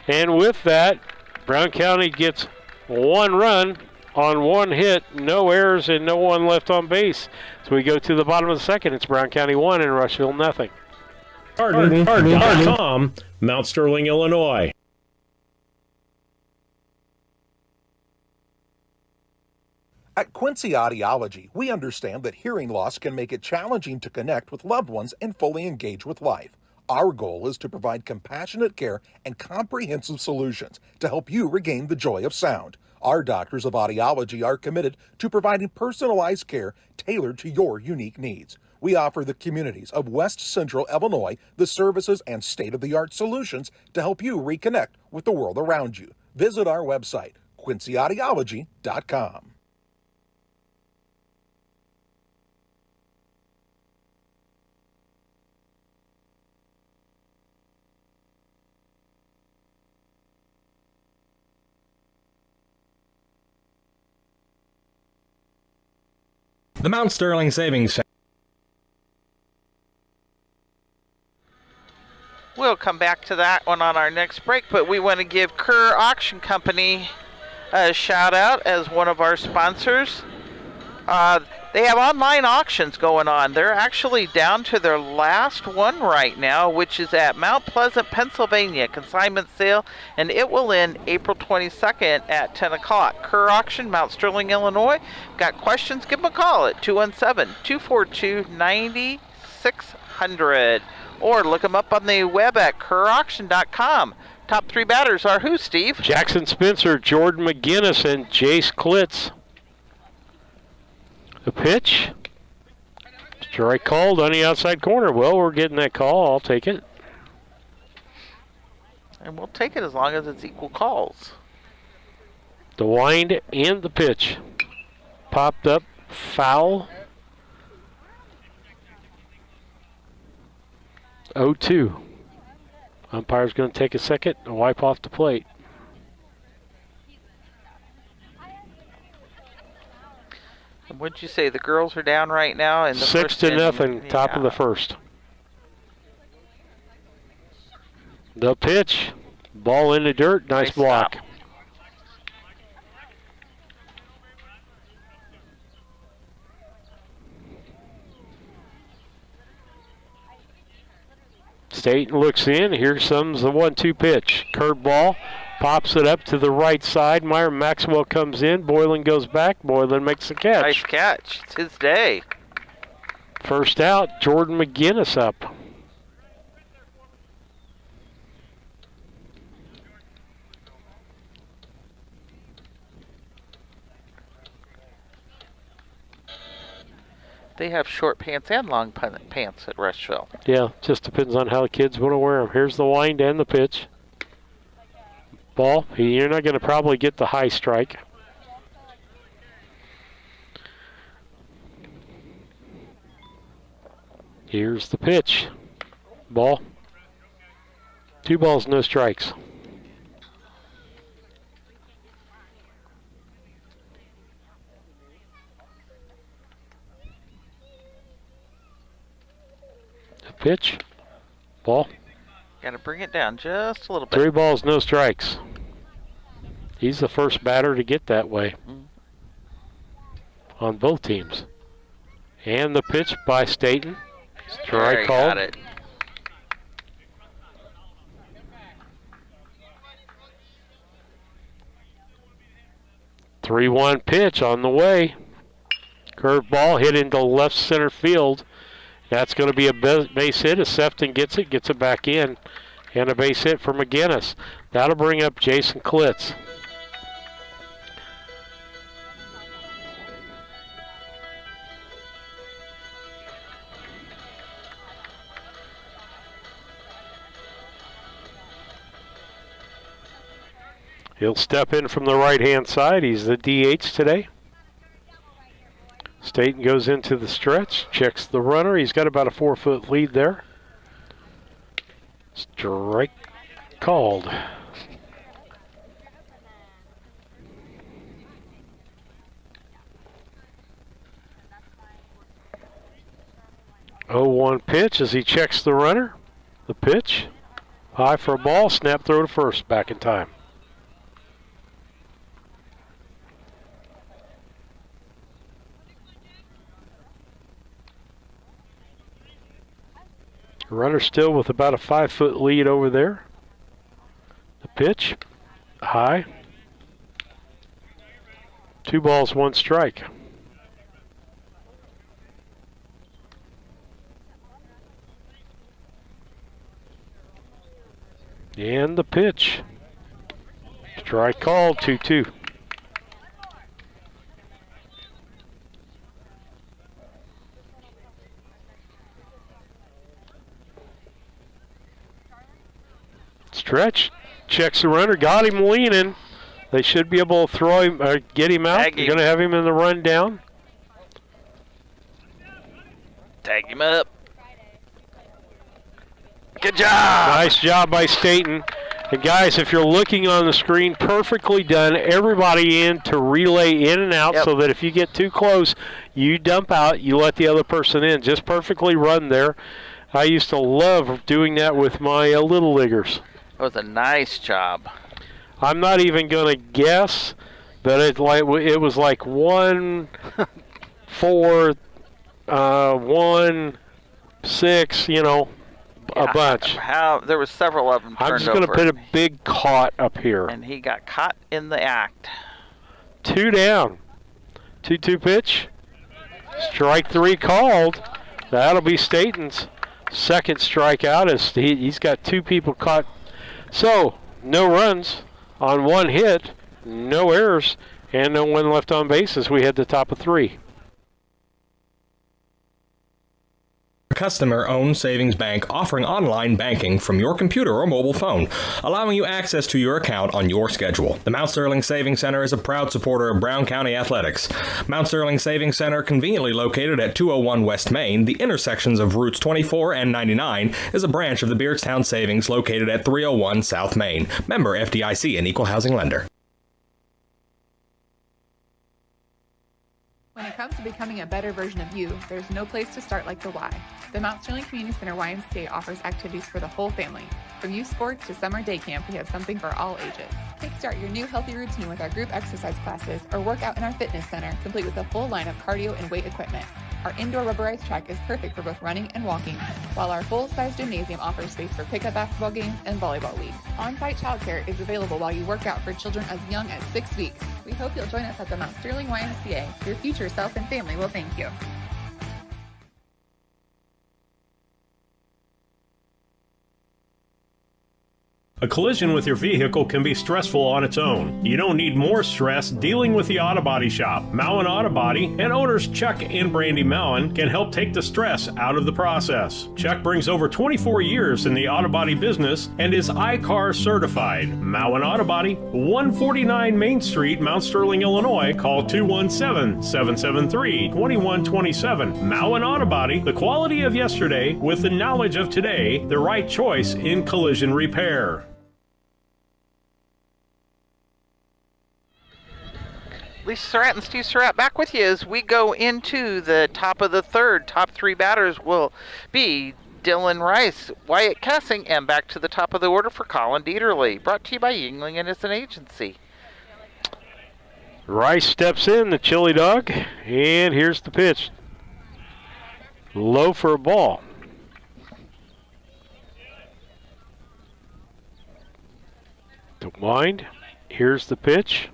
And with that, Brown County gets 1 run on 1 hit, no errors, and no one left on base. So we go to the bottom of the second. It's Brown County 1 and Rushville nothing. Garden.com, Mount Sterling, Illinois. At Quincy Audiology, we understand that hearing loss can make it challenging to connect with loved ones and fully engage with life. Our goal is to provide compassionate care and comprehensive solutions to help you regain the joy of sound. Our doctors of audiology are committed to providing personalized care tailored to your unique needs. We offer the communities of West Central Illinois the services and state-of-the-art solutions to help you reconnect with the world around you. Visit our website, quincyaudiology.com. The Mount Sterling Savings Center. We'll come back to that one on our next break, but we want to give Kerr Auction Company a shout out as one of our sponsors. They have online auctions going on. They're actually down to their last one right now, which is at Mount Pleasant, Pennsylvania, consignment sale, and it will end April 22nd at 10 o'clock. Kerr Auction, Mount Sterling, Illinois. Got questions? Give them a call at 217-242-9600. Or look them up on the web at kerrauction.com. Top 3 batters are who, Steve? Jackson Spencer, Jordan McGinnis, and Jace Klitz. The pitch. Strike called on the outside corner. Well, we're getting that call. I'll take it. And we'll take it as long as it's equal calls. The wind and the pitch. Popped up, foul. 0-2. Umpire's going to take a second and wipe off the plate. And what'd you say? The girls are down right now in the 6-0, top of the first. The pitch. Ball in the dirt. Nice block. Stop. Staten looks in. Here comes the 1-2 pitch. Curved ball. Pops it up to the right side. Meyer Maxwell comes in. Boylan goes back. Boylan makes the catch. Nice catch. It's his day. First out, Jordan McGinnis up. They have short pants and long pants at Rushville. Yeah, just depends on how the kids want to wear them. Here's the wind and the pitch. Ball. You're not going to probably get the high strike. Here's the pitch. Ball. 2 balls, no strikes. The pitch. Ball. Got to bring it down just a little bit. 3 balls, no strikes. He's the first batter to get that way on both teams. And the pitch by Staten. Strike called. Got it. The 3-1 pitch on the way. Curved ball hit into left center field. That's going to be a base hit as Sefton gets it back in. And a base hit for McGinnis. That'll bring up Jason Klitz. He'll step in from the right-hand side. He's the DH today. Staten goes into the stretch, checks the runner. He's got about a 4-foot lead there. Strike called. Oh, 1 pitch as he checks the runner. The pitch, high for a ball, snap throw to first, back in time. Runner still with about a 5-foot lead over there. The pitch, high. 2 balls, 1 strike. And the pitch. Strike called, 2-2. Stretch, checks the runner, got him leaning. They should be able to throw him, get him out. They're going to have him in the run down. Tag him up. Good job. Nice job by Staten. And guys, if you're looking on the screen, perfectly done. Everybody in to relay in and out so that if you get too close, you dump out, you let the other person in. Just perfectly run there. I used to love doing that with my little leaguers. That was a nice job. I'm not even going to guess, but it was like 1, 4, 1, 6, you know, a bunch. There was several of them turned over. I'm just going to put a big caught up here. And he got caught in the act. 2 down. 2-2 pitch. Strike 3 called. That'll be Staten's second strikeout as he's got 2 people caught. So, no runs on 1 hit, no errors, and no one left on base as we head to top of 3. Customer-owned savings bank offering online banking from your computer or mobile phone, allowing you access to your account on your schedule. The Mount Sterling Savings Center is a proud supporter of Brown County athletics. Mount Sterling Savings Center, conveniently located at 201 West Main, the intersections of routes 24 and 99, is a branch of the Beardstown Savings located at 301 South Main. Member FDIC and Equal Housing Lender. When it comes to becoming a better version of you, there's no place to start like the Y. The Mount Sterling Community Center YMCA offers activities for the whole family. From youth sports to summer day camp, we have something for all ages. Kickstart your new healthy routine with our group exercise classes or work out in our fitness center, complete with a full line of cardio and weight equipment. Our indoor rubberized track is perfect for both running and walking, while our full-size gymnasium offers space for pickup basketball games and volleyball leagues. On-site childcare is available while you work out for children as young as 6 weeks. We hope you'll join us at the Mount Sterling YMCA. Your future self and family will thank you. A collision with your vehicle can be stressful on its own. You don't need more stress dealing with the Auto Body Shop. Mowen Auto Body and owners Chuck and Brandy Mowen can help take the stress out of the process. Chuck brings over 24 years in the auto body business and is iCar certified. Mowen Auto Body, 149 Main Street, Mount Sterling, Illinois. Call 217-773-2127. Mowen Auto Body, the quality of yesterday with the knowledge of today, the right choice in collision repair. Lisa Surratt and Steve Surratt back with you as we go into the top of the third. Top 3 batters will be Dylan Rice, Wyatt Kessing, and back to the top of the order for Colin Dieterle. Brought to you by Yingling and Innocent Agency. Rice steps in, the chili dog, and here's the pitch. Low for a ball. To wind, here's the pitch.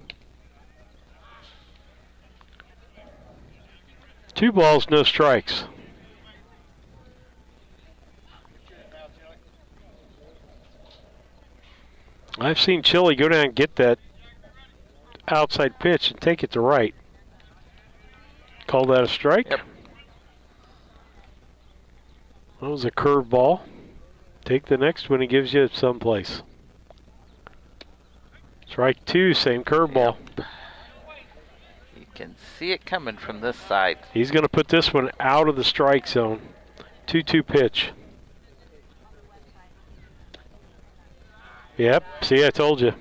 2 balls, no strikes. I've seen Chili go down and get that outside pitch and take it to right. Call that a strike? Yep. That was a curve ball. Take the next one, he gives you someplace. Strike two, same curveball. Yep. You can see it coming from this side. He's going to put this one out of the strike zone. 2-2 pitch. Yep, see, I told you.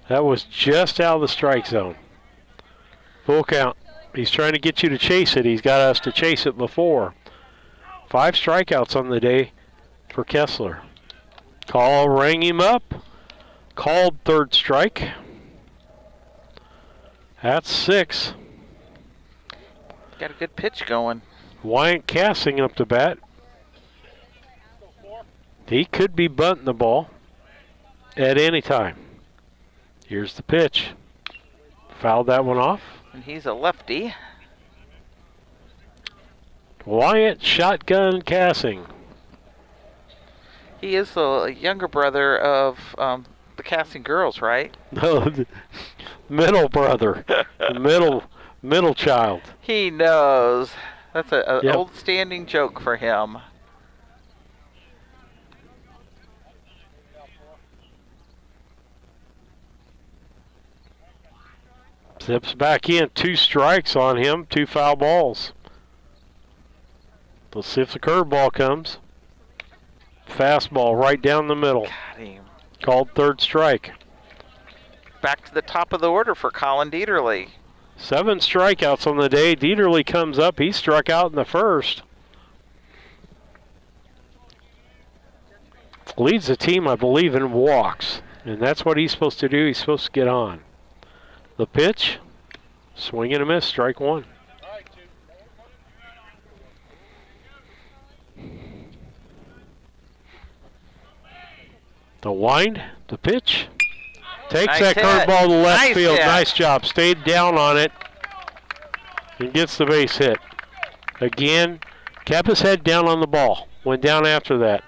That was just out of the strike zone. Full count. He's trying to get you to chase it. He's got us to chase it before. 5 strikeouts on the day for Kessler. Call rang him up. Called third strike. That's 6. Got a good pitch going. Wyatt Cassing up to bat. He could be bunting the ball at any time. Here's the pitch. Fouled that one off. And he's a lefty. Wyatt shotgun Cassing. He is the younger brother of the Cassing girls, right? No, the middle brother. The middle child. He knows. That's an Yep. old standing joke for him. Zips back in. 2 strikes on him. 2 foul balls. Let's see if the curveball comes. Fastball right down the middle. Got him. Called third strike. Back to the top of the order for Colin Dieterle. 7 strikeouts on the day. Dieterle comes up. He struck out in the first. Leads the team, I believe, in walks. And that's what he's supposed to do. He's supposed to get on. The pitch. Swing and a miss. Strike 1. The wind. The pitch. Takes Nice that curveball to left Nice field. hit. Nice job. Stayed down on it and gets the base hit. Again, kept his head down on the ball. Went down after that.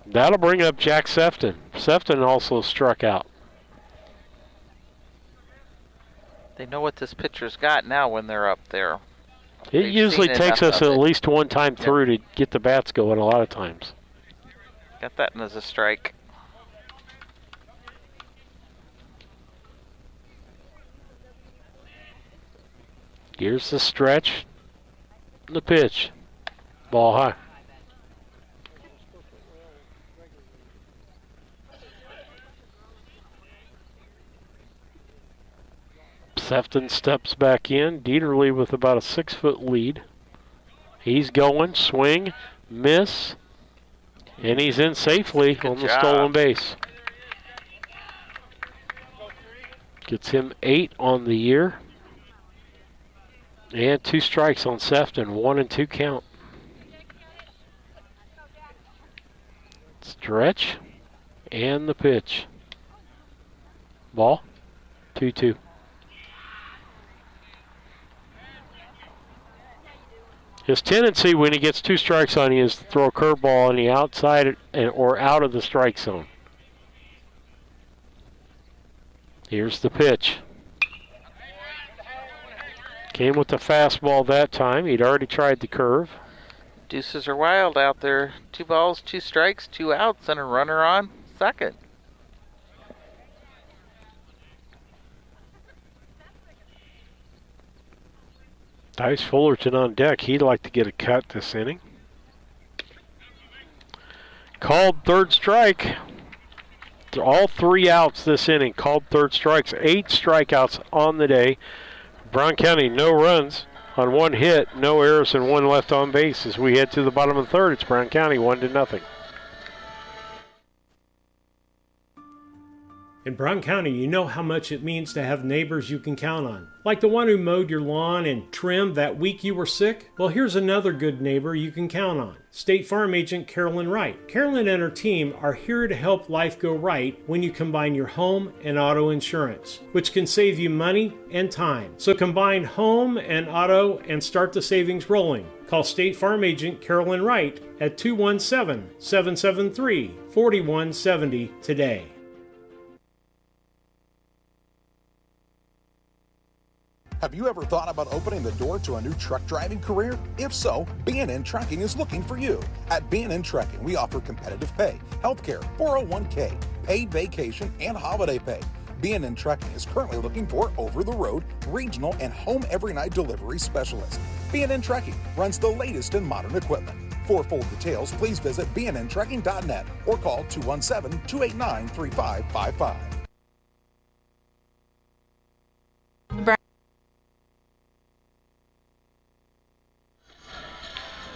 That'll bring up Jack Sefton. Sefton also struck out. They know what this pitcher's got now when they're up there. It They've usually seen takes enough us of at it. least one time through to get the bats going a lot of times. Got that as a strike. Here's the stretch. The pitch. Ball high. Sefton steps back in. Dieterle with about a 6-foot lead. He's going. Swing. Miss. And he's in safely on the stolen base. Gets him 8 on the year. And 2 strikes on Sefton. 1 and 2 count. Stretch. And the pitch. Ball. 2-2. His tendency when he gets 2 strikes on you is to throw a curveball on the outside or out of the strike zone. Here's the pitch. Came with the fastball that time. He'd already tried the curve. Deuces are wild out there. 2 balls, 2 strikes, 2 outs, and a runner on second. Dice Fullerton on deck. He'd like to get a cut this inning. Called third strike. All 3 outs this inning. Called third strikes. 8 strikeouts on the day. Brown County, no runs on 1 hit, no errors, and 1 left on base. As we head to the bottom of the 3rd, it's Brown County 1-0. In Brown County, you know how much it means to have neighbors you can count on. Like the one who mowed your lawn and trimmed that week you were sick? Well, here's another good neighbor you can count on. State Farm Agent Carolyn Wright. Carolyn and her team are here to help life go right when you combine your home and auto insurance, which can save you money and time. So combine home and auto and start the savings rolling. Call State Farm Agent Carolyn Wright at 217-773-4170 today. Have you ever thought about opening the door to a new truck driving career? If so, B&N Trucking is looking for you. At B&N Trucking, we offer competitive pay, healthcare, 401k, paid vacation, and holiday pay. B&N Trucking is currently looking for over-the-road, regional, and home every-night delivery specialists. B&N Trucking runs the latest in modern equipment. For full details, please visit bnntrucking.net or call 217-289-3555.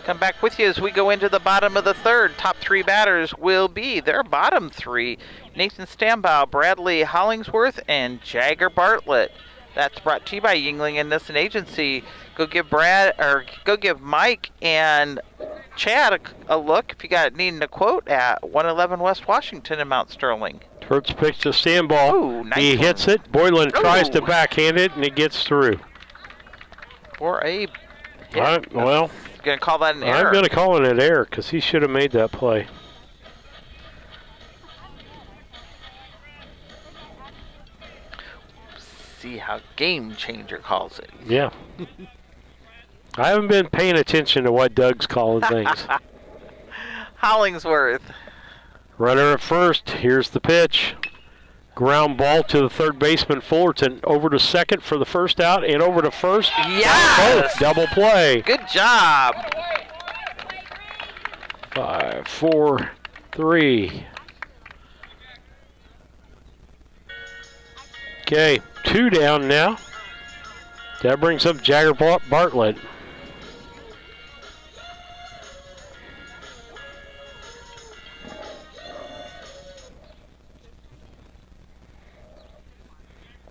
Come back with you as we go into the bottom of the third. Top three batters will be their bottom three: Nathan Stambaugh, Bradley Hollingsworth, and Jagger Bartlett. That's brought to you by Yingling and Nissen Agency. Go give Mike and Chad a look if you got needing a quote at 111 West Washington in Mount Sterling. First pitch to Stambaugh. Ooh, nice he one. hits it. Boylan tries to backhand it, and it gets through. For a hit. Well, going to call that an error. I'm going to call it an error because he should have made that play. See how Game Changer calls it. Yeah. I haven't been paying attention to what Doug's calling things. Hollingsworth. Runner at first. Here's the pitch. Ground ball to the third baseman, Fullerton. Over to second for the first out and over to first. Yes! Both. Double play. Good job. 5, 4, 3. Okay, 2 down now. That brings up Jagger Bartlett.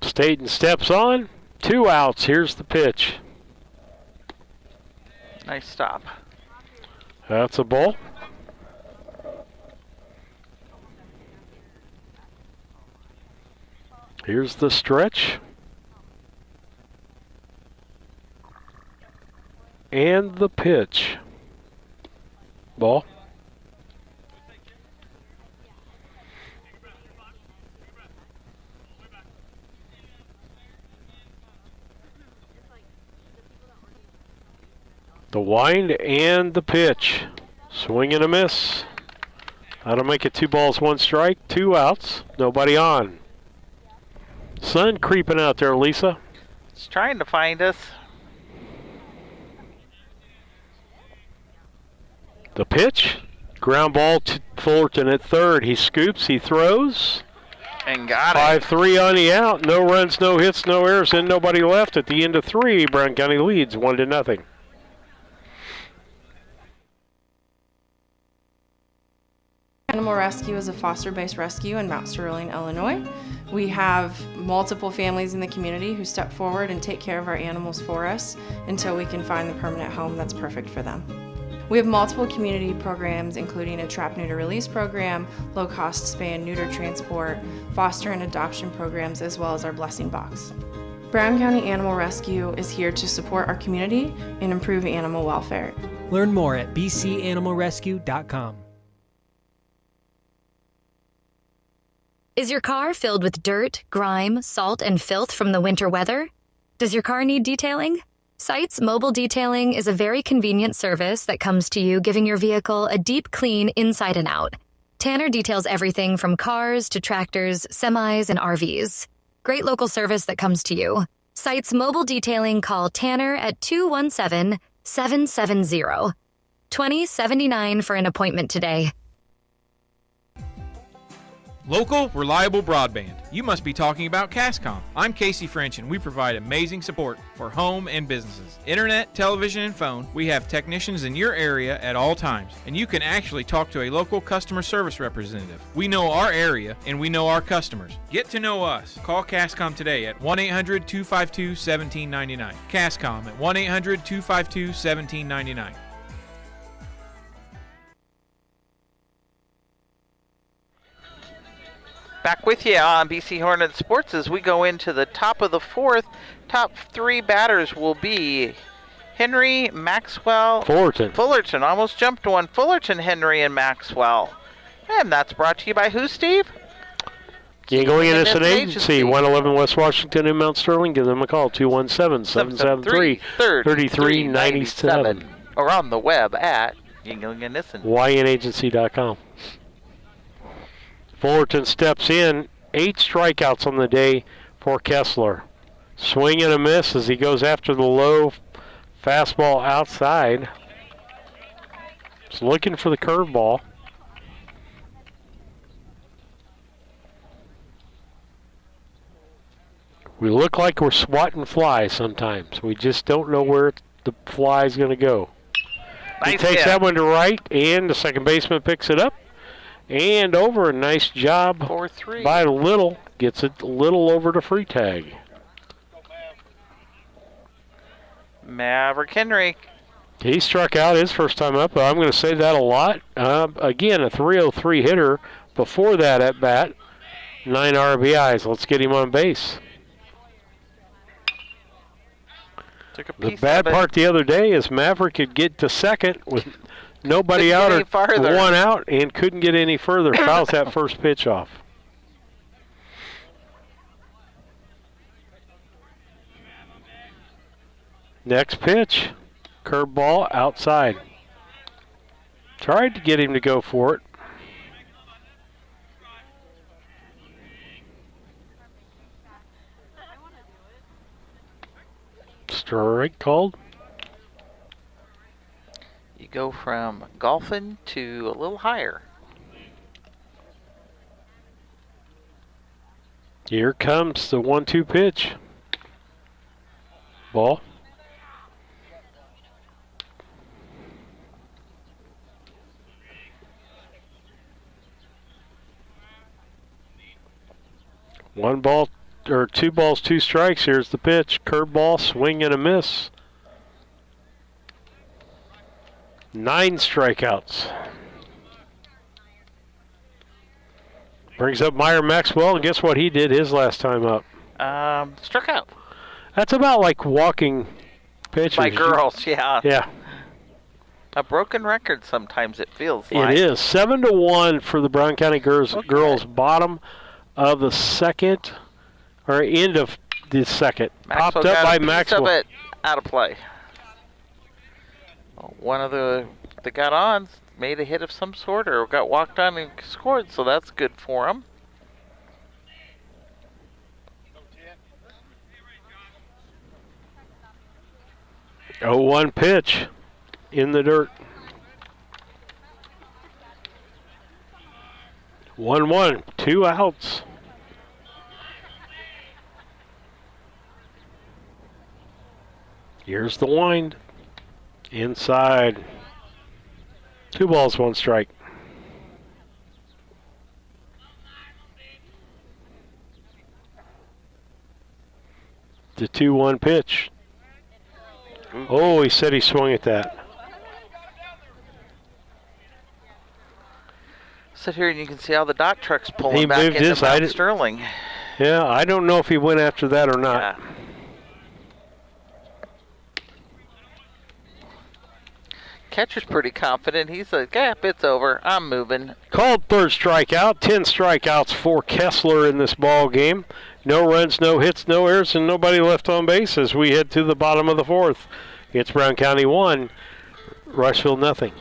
Staten steps on. 2 outs. Here's the pitch. Nice stop. That's a ball. Here's the stretch. And the pitch. Ball. The wind and the pitch. Swing and a miss. That'll make it 2 balls, 1 strike, 2 outs, nobody on. Sun creeping out there, Lisa. It's trying to find us. The pitch. Ground ball to Fullerton at third. He scoops, he throws. And got it. 5-3 on the out. No runs, no hits, no errors, and nobody left. At the end of 3, Brown County leads 1-0. Animal Rescue is a foster-based rescue in Mount Sterling, Illinois. We have multiple families in the community who step forward and take care of our animals for us until we can find the permanent home that's perfect for them. We have multiple community programs, including a trap neuter release program, low-cost spay and neuter transport, foster and adoption programs, as well as our blessing box. Brown County Animal Rescue is here to support our community and improve animal welfare. Learn more at bcanimalrescue.com. Is your car filled with dirt, grime, salt, and filth from the winter weather? Does your car need detailing? Sites Mobile Detailing is a very convenient service that comes to you giving your vehicle a deep clean inside and out. Tanner details everything from cars to tractors, semis, and RVs. Great local service that comes to you. Sites Mobile Detailing, call Tanner at 217-770-2079 for an appointment today. Local, reliable broadband. You must be talking about Cascom. I'm Casey French, and we provide amazing support for home and businesses. Internet, television, and phone. We have technicians in your area at all times, and you can actually talk to a local customer service representative. We know our area, and we know our customers. Get to know us. Call Cascom today at 1-800-252-1799. Cascom at 1-800-252-1799. Back with you on BC Hornet Sports as we go into the top of the fourth. Top 3 batters will be Henry, Maxwell, Fullerton. Almost jumped one. Fullerton, Henry, and Maxwell. And that's brought to you by who, Steve? Yingling Innocent Agency, 111 West Washington in Mount Sterling. Give them a call, 217-773-3397. Or on the web at Yingling Innocent. YNAgency.com. Fullerton steps in. 8 strikeouts on the day for Kessler. Swing and a miss as he goes after the low fastball outside. He's looking for the curveball. We look like we're swatting flies sometimes. We just don't know where the fly's going to go. He takes that one to right, and the second baseman picks it up. And over. A nice job 4-3 by Little. Gets it a little over to free tag. Maverick Henry. He struck out his first time up. I'm going to say that a lot. Again, a 303 hitter before that at bat. 9 RBIs. Let's get him on base. The bad part the other day is Maverick could get to second with nobody out or one out and couldn't get any further. Fouls that first pitch off. Next pitch, curveball outside. Tried to get him to go for it. Strike called. You go from golfing to a little higher. Here comes the 1-2 pitch. Ball. One ball, or 2 balls, 2 strikes. Here's the pitch. Curveball, swing and a miss. 9 strikeouts. Brings up Meyer Maxwell, and guess what he did his last time up? Struck out. That's about like walking pitches. By girls, yeah. Yeah. A broken record sometimes it feels like. It is. 7-1 for the Brown County girls. Bottom of the second, or end of the second. Maxwell Popped up by Maxwell. Of it out of play. One of the got on made a hit of some sort or got walked on and scored, so that's good for him. Oh, 1 pitch in the dirt. 1-1, 2 outs. Here's the wind. Inside. 2 balls, 1 strike. The 2-1 pitch. Oh, he said he swung at that. Sit here and you can see how the dock truck's pulling back into Mount Sterling. Yeah, I don't know if he went after that or not. Yeah. Catcher's pretty confident. He's like, it's over. I'm moving. Called 3rd strikeout. 10 strikeouts for Kessler in this ball game. No runs, no hits, no errors, and nobody left on base as we head to the bottom of the 4th. It's Brown County 1, Rushville nothing.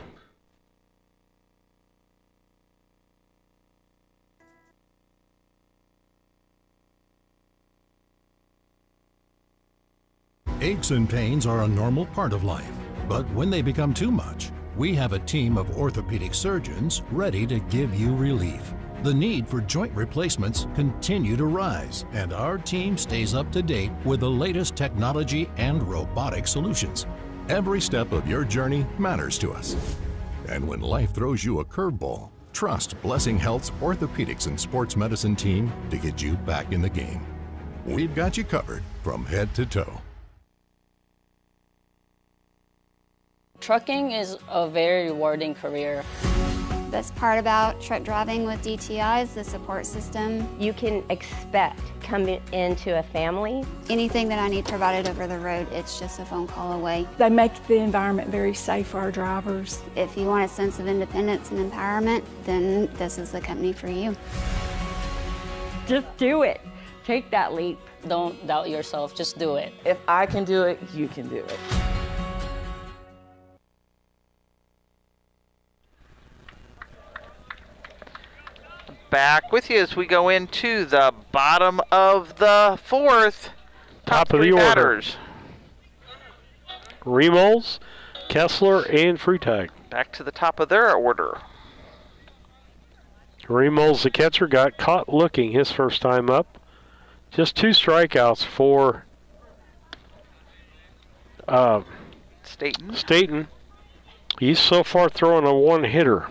Aches and pains are a normal part of life, but when they become too much, we have a team of orthopedic surgeons ready to give you relief. The need for joint replacements continue to rise, and our team stays up to date with the latest technology and robotic solutions. Every step of your journey matters to us. And when life throws you a curveball, trust Blessing Health's orthopedics and sports medicine team to get you back in the game. We've got you covered from head to toe. Trucking is a very rewarding career. Best part about truck driving with DTI is the support system. You can expect coming into a family. Anything that I need provided over the road, it's just a phone call away. They make the environment very safe for our drivers. If you want a sense of independence and empowerment, then this is the company for you. Just do it. Take that leap. Don't doubt yourself, just do it. If I can do it, you can do it. Back with you as we go into the bottom of the fourth. Top of the order. Remols, Kessler, and Freitag. Back to the top of their order. Remols, the catcher, got caught looking his first time up. Just 2 strikeouts for Staten. He's so far throwing a 1-hitter.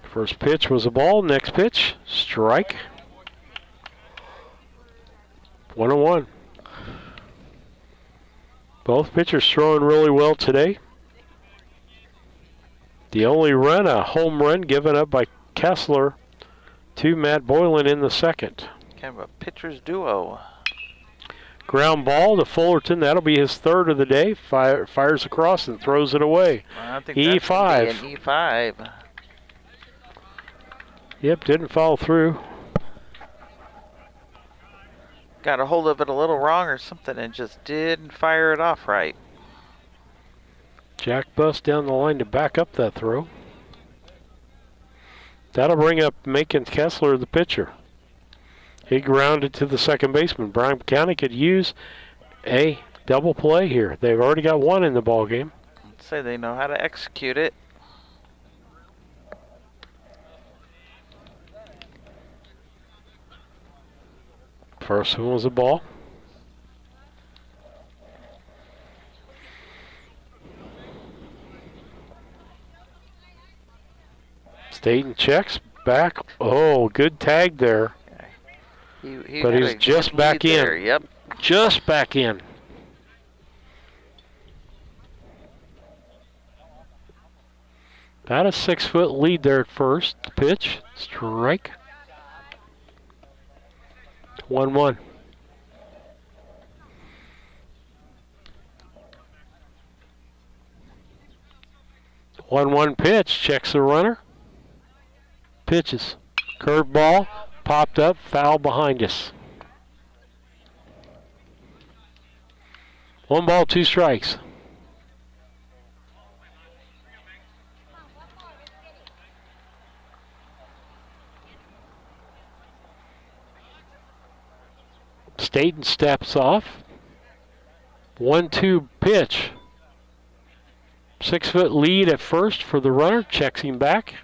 First pitch was a ball. Next pitch, strike. 1-1. Both pitchers throwing really well today. The only run, a home run given up by Kessler to Matt Boylan in the second. Kind of a pitcher's duo. Ground ball to Fullerton. That'll be his third of the day. Fires across and throws it away. I think E5. that's gonna be an E5. Yep, didn't follow through. Got a hold of it a little wrong or something and just didn't fire it off right. Jack Buss down the line to back up that throw. That'll bring up Macon Kessler, the pitcher. He grounded to the second baseman. Bryan County could use a double play here. They've already got one in the ball game. Let's say they know how to execute it. First one was a ball. Staten checks back. Oh, good tag there. But he's just back in. There. Yep. Just back in. About a 6-foot lead there at first. Pitch, strike. 1-1. One pitch, checks the runner. Pitches. Curved ball, popped up, foul behind us. 1 ball, 2 strikes. Staten steps off. 1-2 pitch. 6-foot lead at first for the runner. Checks him back.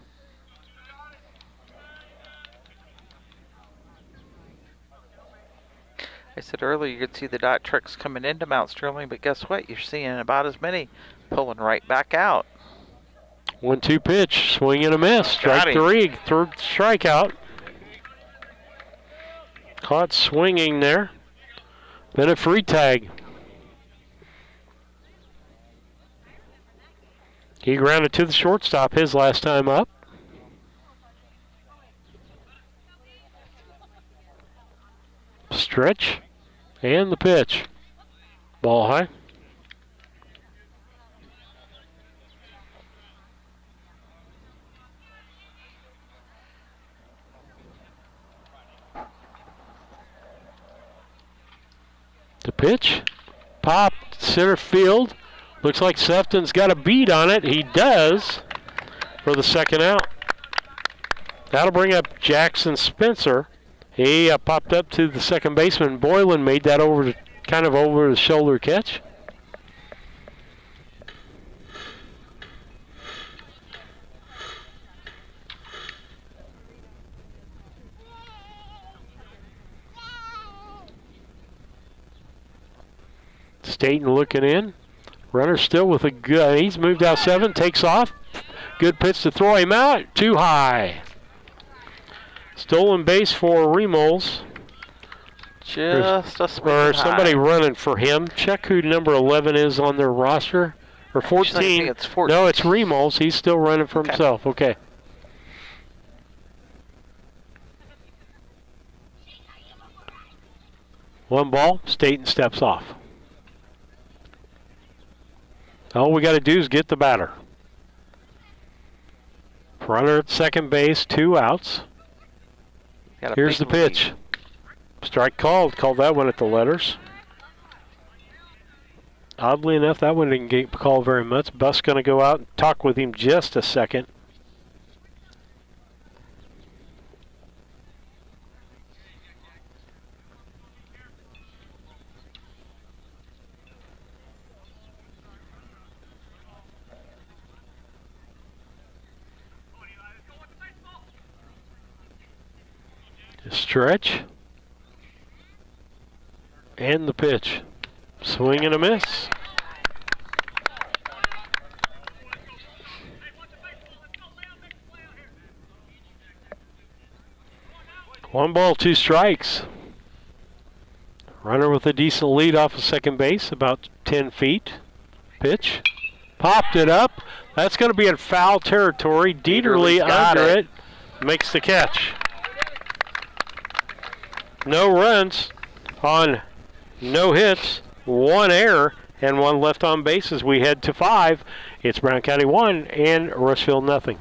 I said earlier you could see the dot trucks coming into Mount Sterling, but guess what? You're seeing about as many pulling right back out. 1-2 pitch. Swing and a miss. Strike 3. Third strikeout. Caught swinging there. Then a free tag. He grounded to the shortstop his last time up. Stretch. And the pitch. Ball high. The pitch, popped center field. Looks like Sefton's got a beat on it. He does for the second out. That'll bring up Jackson Spencer. He popped up to the second baseman. Boylan made that kind of over the shoulder catch. Staten looking in. Runner still with a good. He's moved out 7, takes off. Good pitch to throw him out. Too high. Stolen base for Remols. Just a spin or somebody high. running for him. Check who number 11 is on their roster. Or 14. Actually, I think it's 14. No, it's Remols. He's still running for himself. Okay. One ball. Staten steps off. All we got to do is get the batter. Runner at second base, 2 outs. Here's the pitch. Strike called. Called that one at the letters. Oddly enough, that one didn't get called very much. Buss going to go out and talk with him just a second. Stretch. And the pitch. Swing and a miss. One ball, 2 strikes. Runner with a decent lead off of second base, about 10 feet. Pitch. Popped it up. That's going to be in foul territory. Dieterle under it. Makes the catch. No runs on no hits, 1 error, and 1 left on base as we head to 5. It's Brown County 1 and Rushville nothing.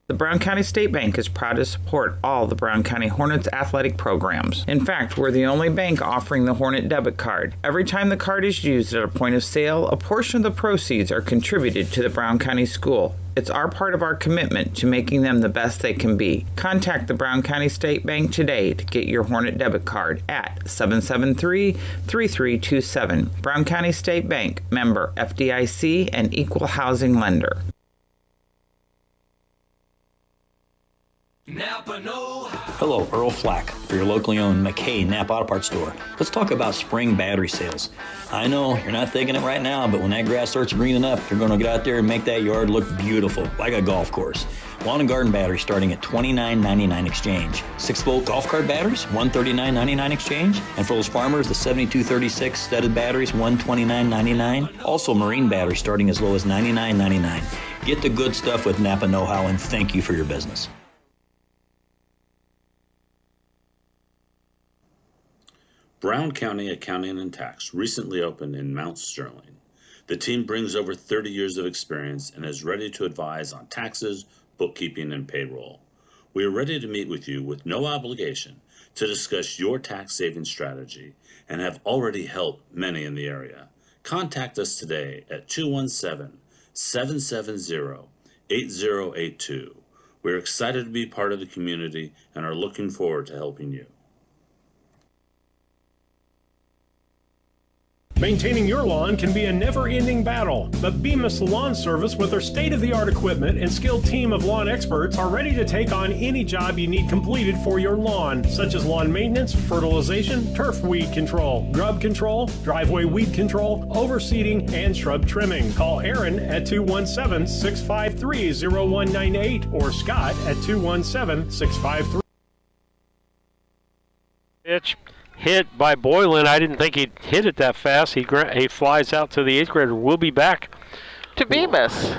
The Brown County State Bank is proud to support all the Brown County Hornets athletic programs. In fact, we're the only bank offering the Hornet debit card. Every time the card is used at a point of sale, a portion of the proceeds are contributed to the Brown County School. It's our part of our commitment to making them the best they can be. Contact the Brown County State Bank today to get your Hornet debit card at 773-3327. Brown County State Bank, member FDIC and equal housing lender. Hello, Earl Flack for your locally owned McKay Napa Auto Parts store. Let's talk about spring battery sales. I know you're not thinking it right now, but when that grass starts greening up, you're going to get out there and make that yard look beautiful, like a golf course. Lawn and garden batteries starting at $29.99 exchange. 6-volt golf cart batteries, $139.99 exchange. And for those farmers, the 7236 studded batteries, $129.99. Also, marine batteries starting as low as $99.99. Get the good stuff with Napa Know-How, and thank you for your business. Brown County Accounting and Tax recently opened in Mount Sterling. The team brings over 30 years of experience and is ready to advise on taxes, bookkeeping, and payroll. We are ready to meet with you with no obligation to discuss your tax saving strategy and have already helped many in the area. Contact us today at 217-770-8082. We're excited to be part of the community and are looking forward to helping you. Maintaining your lawn can be a never-ending battle, but Bemis Lawn Service, with their state-of-the-art equipment and skilled team of lawn experts, are ready to take on any job you need completed for your lawn, such as lawn maintenance, fertilization, turf weed control, grub control, driveway weed control, overseeding, and shrub trimming. Call Aaron at 217-653-0198 or Scott at 217-653. Pitch. Hit by Boylan. I didn't think he'd hit it that fast. He flies out to the 8th grader. We'll be back to Bemis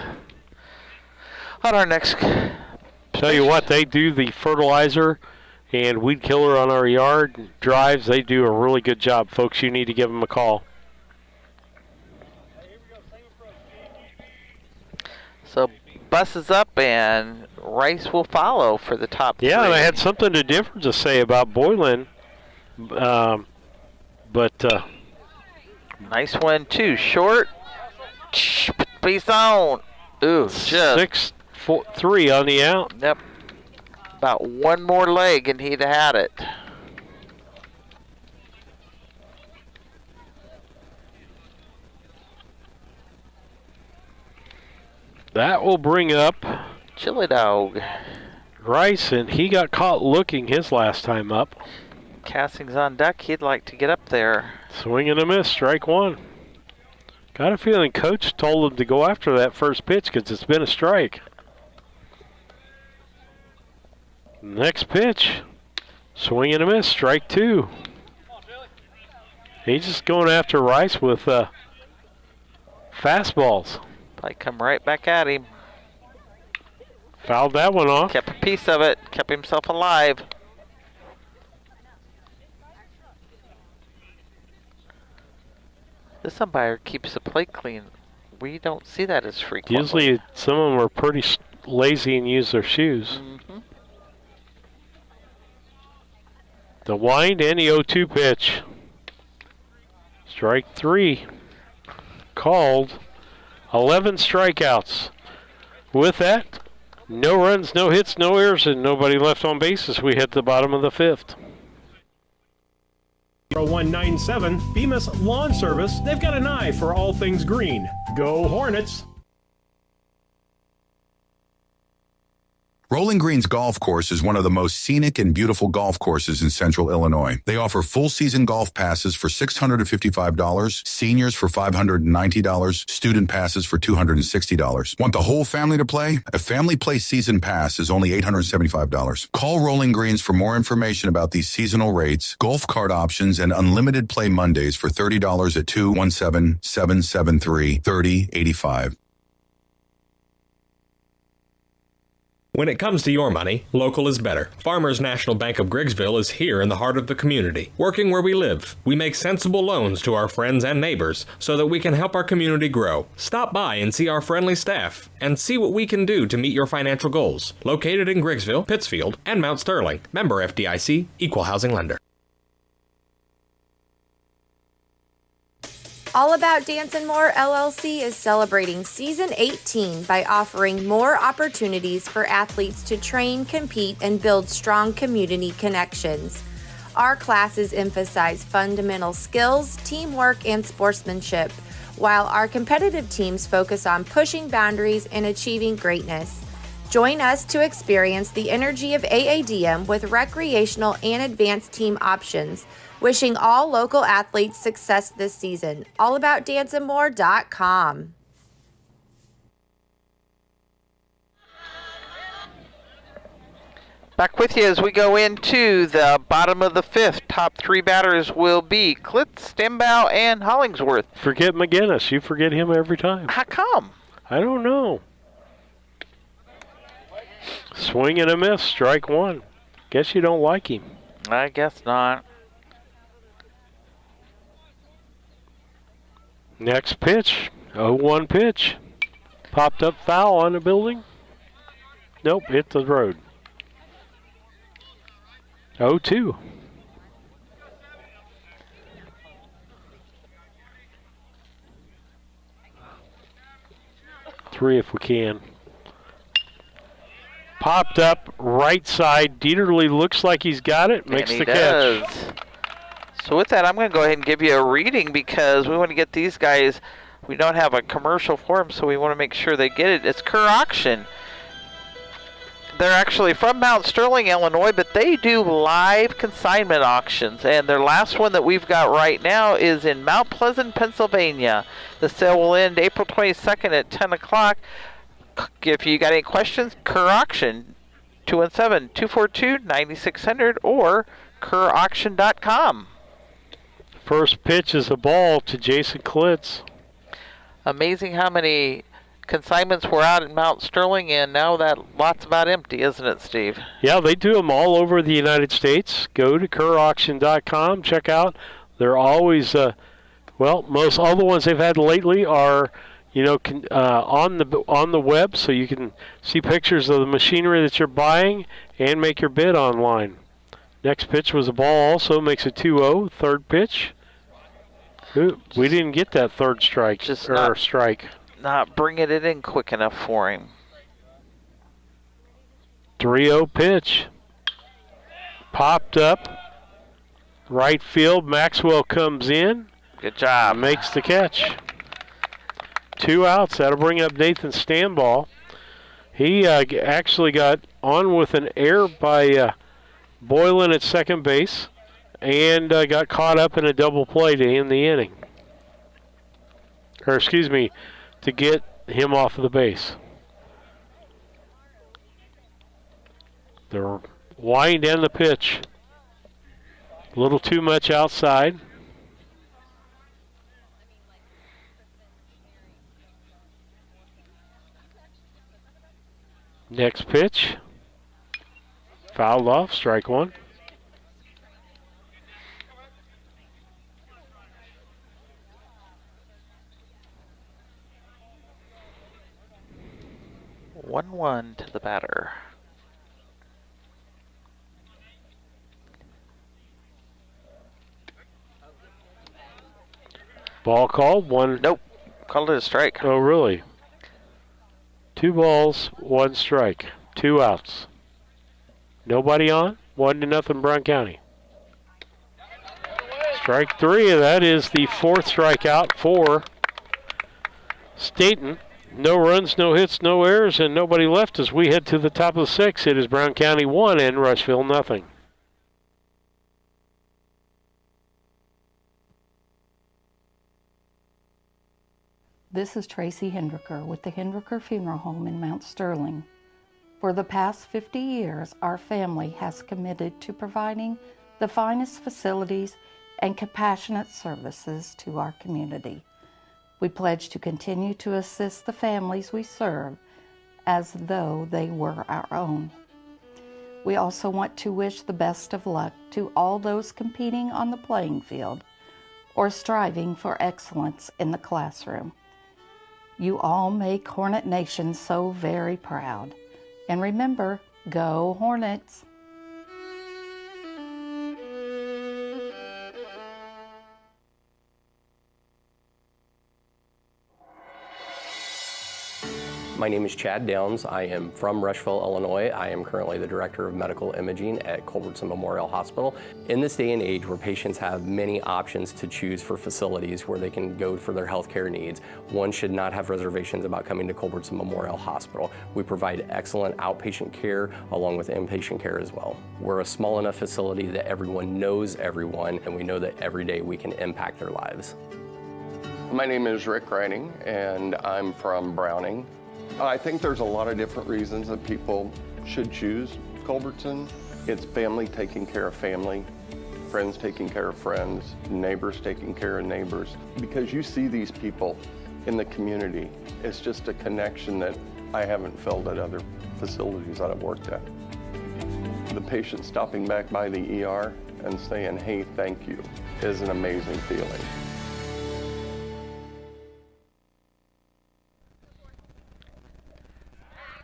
on our next. Tell you what, they do the fertilizer and weed killer on our yard drives. They do a really good job, folks. You need to give them a call. So Bus is up and Rice will follow for the top 3. Yeah, and I had something different to say about Boylan. Nice one too. Short. Base on. Ooh, just 6-3 on the out. Yep. About one more leg and he'd have had it. That will bring up Chili Dog Rice, and he got caught looking his last time up. Castings on deck. He'd like to get up there. Swing and a miss. Strike 1. Got a feeling Coach told him to go after that first pitch because it's been a strike. Next pitch. Swing and a miss. Strike 2. He's just going after Rice with fastballs. Probably come right back at him. Fouled that one off. Kept a piece of it. Kept himself alive. This umpire keeps the plate clean. We don't see that as frequently. Usually some of them are pretty lazy and use their shoes. Mm-hmm. The wind and the 0-2 pitch. Strike 3. Called. 11 strikeouts. With that, no runs, no hits, no errors, and nobody left on base as we hit the bottom of the 5th. 0197 Bemis Lawn Service. They've got an eye for all things green. Go Hornets! Rolling Greens Golf Course is one of the most scenic and beautiful golf courses in central Illinois. They offer full-season golf passes for $655, seniors for $590, student passes for $260. Want the whole family to play? A Family Play Season Pass is only $875. Call Rolling Greens for more information about these seasonal rates, golf cart options, and unlimited play Mondays for $30 at 217-773-3085. When it comes to your money, local is better. Farmers National Bank of Grigsville is here in the heart of the community, working where we live. We make sensible loans to our friends and neighbors so that we can help our community grow. Stop by and see our friendly staff and see what we can do to meet your financial goals. Located in Grigsville, Pittsfield, and Mount Sterling. Member FDIC, Equal Housing Lender. All About Dance and More LLC is celebrating Season 18 by offering more opportunities for athletes to train, compete, and build strong community connections. Our classes emphasize fundamental skills, teamwork, and sportsmanship, while our competitive teams focus on pushing boundaries and achieving greatness. Join us to experience the energy of AADM with recreational and advanced team options. Wishing all local athletes success this season. AllAboutDanceandMore.com. Back with you as we go into the bottom of the 5th. Top 3 batters will be Klitz, Stembow, and Hollingsworth. Forget McGinnis. You forget him every time. How come? I don't know. Swing and a miss. Strike 1. Guess you don't like him. I guess not. Next pitch, 0-1 pitch. Popped up foul on the building. Nope, hit the road. 0-2. Three if we can. Popped up right side. Dieterle looks like he's got it. Makes the catch. So with that, I'm going to go ahead and give you a reading because we want to get these guys. We don't have a commercial for them, so we want to make sure they get it. It's Kerr Auction. They're actually from Mount Sterling, Illinois, but they do live consignment auctions. And their last one that we've got right now is in Mount Pleasant, Pennsylvania. The sale will end April 22nd at 10 o'clock. If you got any questions, Kerr Auction, 217-242-9600 or KerrAuction.com. First pitch is a ball to Jason Klitz. Amazing how many consignments were out at Mount Sterling, and now that lot's about empty, isn't it, Steve? Yeah, they do them all over the United States. Go to KerrAuction.com. Check out. They're always, most all the ones they've had lately are, on the web, so you can see pictures of the machinery that you're buying and make your bid online. Next pitch was a ball also, makes it 2-0. Third pitch. Ooh, we didn't get that third strike. Strike. Not bringing it in quick enough for him. 3-0 pitch. Popped up. Right field. Maxwell comes in. Good job. Makes the catch. 2 outs. That'll bring up Nathan Stanball. He actually got on with an error by Boylan at second base and got caught up in a double play to end the inning. To get him off of the base. They're wind and the pitch. A little too much outside. Next pitch. Fouled off, strike 1. 1-1 to the batter. Ball called. One. Nope. Called it a strike. Oh, really? 2 balls, 1 strike. 2 outs. Nobody on. 1-0 Brown County. Strike 3, and that is the 4th strikeout for Staten. No runs, no hits, no errors, and nobody left as we head to the top of the 6th. It is Brown County 1 and Rushville nothing. This is Tracy Hendricker with the Hendricker Funeral Home in Mount Sterling. For the past 50 years, our family has committed to providing the finest facilities and compassionate services to our community. We pledge to continue to assist the families we serve as though they were our own. We also want to wish the best of luck to all those competing on the playing field or striving for excellence in the classroom. You all make Hornet Nation so very proud. And remember, go Hornets! My name is Chad Downs. I am from Rushville, Illinois. I am currently the Director of Medical Imaging at Culbertson Memorial Hospital. In this day and age where patients have many options to choose for facilities where they can go for their healthcare needs, one should not have reservations about coming to Culbertson Memorial Hospital. We provide excellent outpatient care along with inpatient care as well. We're a small enough facility that everyone knows everyone, and we know that every day we can impact their lives. My name is Rick Riding, and I'm from Browning. I think there's a lot of different reasons that people should choose Culbertson. It's family taking care of family, friends taking care of friends, neighbors taking care of neighbors. Because you see these people in the community, it's just a connection that I haven't felt at other facilities that I've worked at. The patient stopping back by the ER and saying, hey, thank you, is an amazing feeling.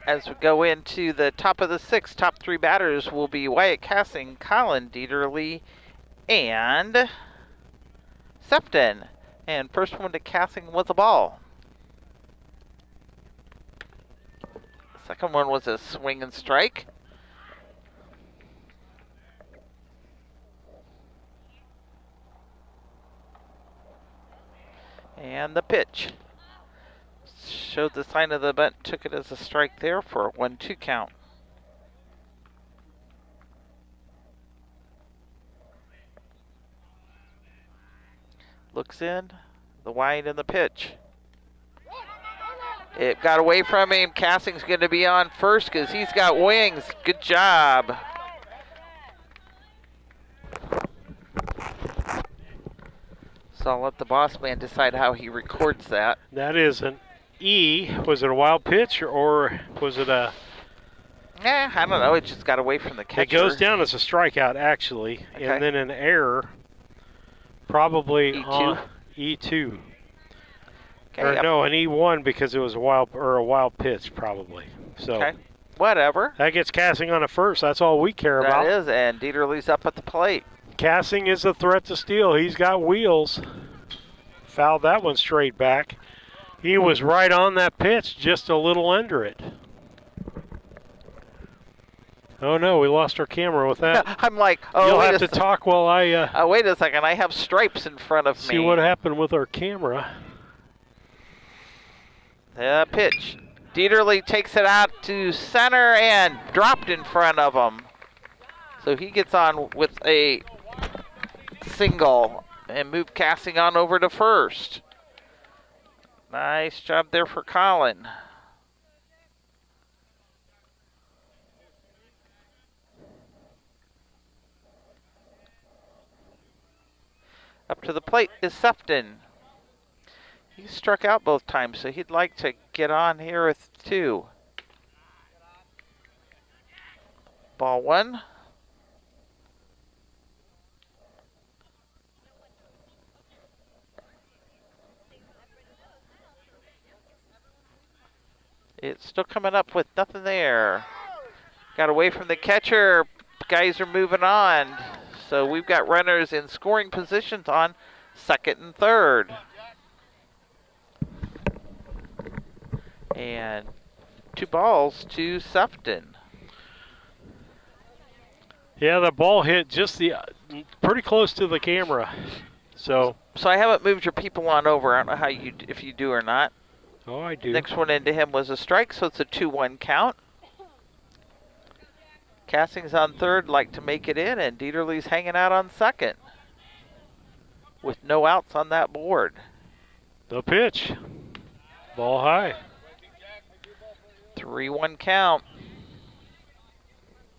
As we go into the top of the 6th, top 3 batters will be Wyatt Cassing, Colin Dieterle, and Septon. And first one to Cassing was a ball. Second one was a swing and strike. And the pitch. Showed the sign of the bunt, took it as a strike there for a 1-2 count. Looks in, the wide and the pitch. It got away from him. Cassing's going to be on first because he's got wings. Good job. So I'll let the boss man decide how he records that. That is an E. Was it a wild pitch or was it a... I don't know. It just got away from the catcher. It goes down as a strikeout, actually, Okay. and then an error, probably E2? on E2. Okay, Or yep. no, an E1 because it was a wild pitch, probably. So Okay, whatever. that gets Cassing on a first. That's all we care about. That is, and Dieterle's up at the plate. Cassing is a threat to steal. He's got wheels. Fouled that one straight back. He was right on that pitch, just a little under it. Oh no, we lost our camera with that. I'm like, oh, You'll wait have a to talk while I wait a second. I have stripes in front of see me. what happened with our camera. The pitch. Dieterle takes it out to center and dropped in front of him. So he gets on with a single and move Cassing on over to first. Nice job there for Colin. Up to the plate is Septon. He struck out both times, so he'd like to get on here with 2. Ball 1. It's still coming up with nothing there. Got away from the catcher. Guys are moving on. So we've got runners in scoring positions on second and third. And 2 balls to Sefton. Yeah, the ball hit just pretty close to the camera. So I haven't moved your people on over. I don't know how if you do or not. Oh, I do. Next one into him was a strike, so it's a 2-1 count. Cassing's on third, like to make it in, and Dieterle's hanging out on second with no outs on that board. The pitch. Ball high. 3-1 count.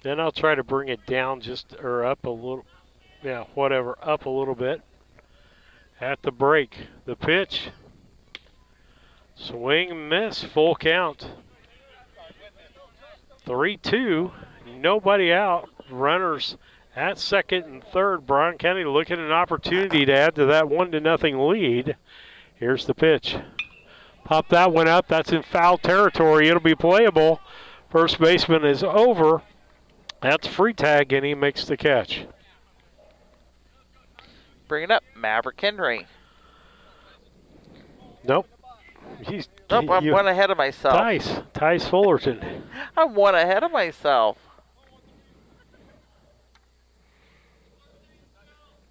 Then I'll try to bring it down or up a little. Yeah, whatever, up a little bit. At the break, the pitch. Swing and miss, full count. 3-2, nobody out. Runners at second and third. Brown County looking at an opportunity to add to that 1-0 lead. Here's the pitch. Pop that one up. That's in foul territory. It'll be playable. First baseman is over. That's free tag, and he makes the catch. Bring it up, Maverick Henry. Nope. I'm one ahead of myself. Tice Fullerton. I'm one ahead of myself.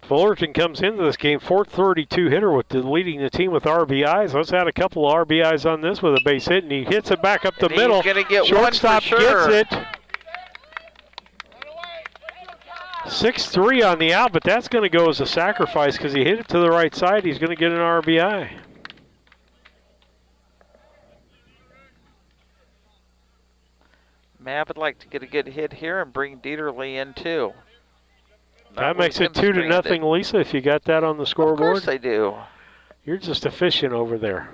Fullerton comes into this game, 432 hitter leading the team with RBIs. Let's add a couple of RBIs on this with a base hit, and he hits it back up the middle. He's going to get Shortstop one for sure. gets it. 6-3 on the out, but that's going to go as a sacrifice because he hit it to the right side. He's going to get an RBI. Mav would like to get a good hit here and bring Dieterle in too. That makes it 2-0, Lisa, if you got that on the scoreboard. Of course I do. You're just efficient over there.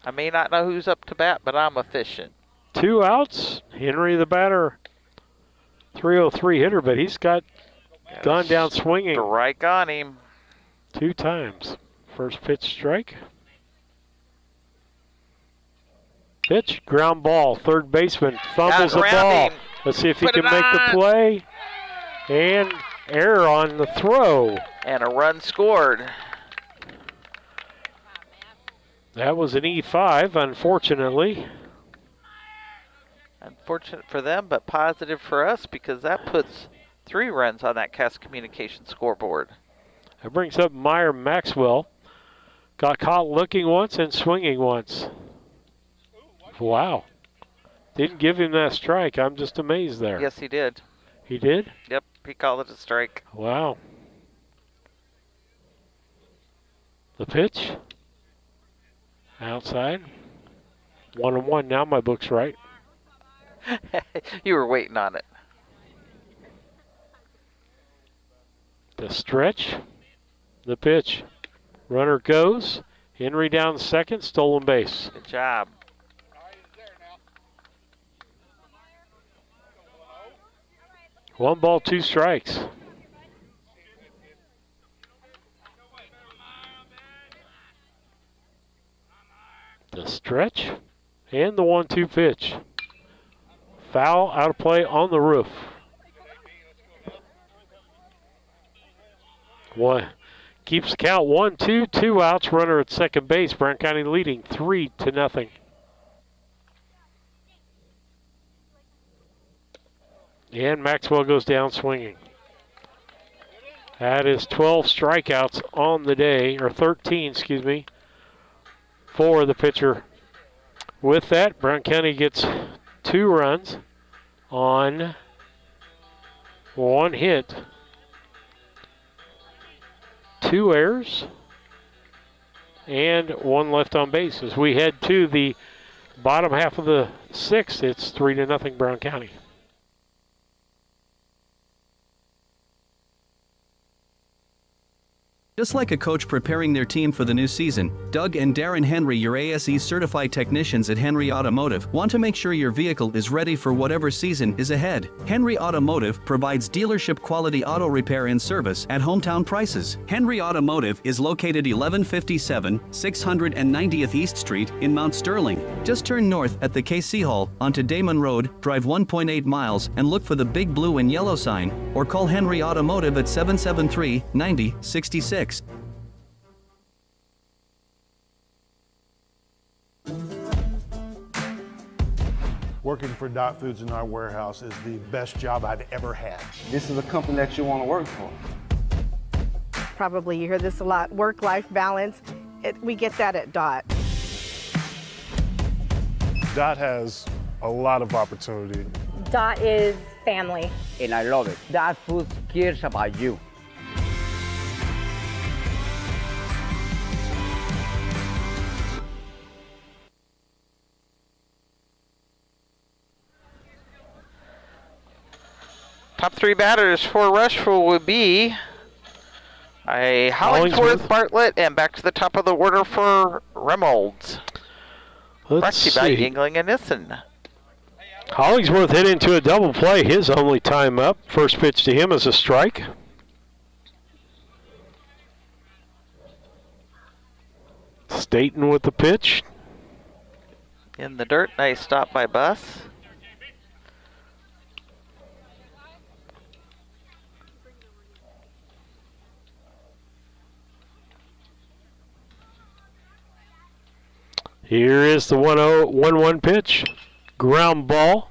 I may not know who's up to bat, but I'm efficient. 2 outs. Henry the batter. 303 hitter, but he's gone down swinging. Strike on him. 2 times. First pitch strike. Pitch, ground ball. Third baseman fumbles the ball. Let's see if he can make the play. And error on the throw. And a run scored. That was an E5, unfortunately. Unfortunate for them, but positive for us because that puts 3 runs on that Cass Communications scoreboard. That brings up Meyer Maxwell. Got caught looking once and swinging once. Wow. Didn't give him that strike. I'm just amazed there. Yes, he did. He did? Yep, he called it a strike. Wow. The pitch. Outside. 1-1. Now my book's right. You were waiting on it. The stretch. The pitch. Runner goes. Henry down second. Stolen base. Good job. One ball, 2 strikes. The stretch and the 1-2 pitch. Foul, out of play on the roof. Keeps the count 1-2, 2 outs. Runner at second base. Brown County leading 3-0. And Maxwell goes down swinging. That is 12 strikeouts on the day, or 13, excuse me, for the pitcher. With that, Brown County gets 2 runs on 1 hit, 2 errors, and 1 left on base. As we head to the bottom half of the 6th, it's 3-0 Brown County. Just like a coach preparing their team for the new season, Doug and Darren Henry, your ASE certified technicians at Henry Automotive, want to make sure your vehicle is ready for whatever season is ahead. Henry Automotive provides dealership quality auto repair and service at hometown prices. Henry Automotive is located 1157 690th East Street in Mount Sterling. Just turn north at the KC Hall onto Damon Road, drive 1.8 miles, and look for the big blue and yellow sign, or call Henry Automotive at 773-9066. Working for Dot Foods in our warehouse is the best job I've ever had. This is a company that you want to work for. Probably you hear this a lot, work-life balance. We get that at Dot. Dot has a lot of opportunity. Dot is family. And I love it. Dot Foods cares about you. Top three batters for Rushville would be a Hollingsworth, Bartlett, and back to the top of the order for Reynolds. Brought to you by Yingling and Nissen. Hollingsworth hit into a double play, his only time up. First pitch to him is a strike. Staten with the pitch. In the dirt, nice stop by Buss. Here is the 1-1 pitch. Ground ball.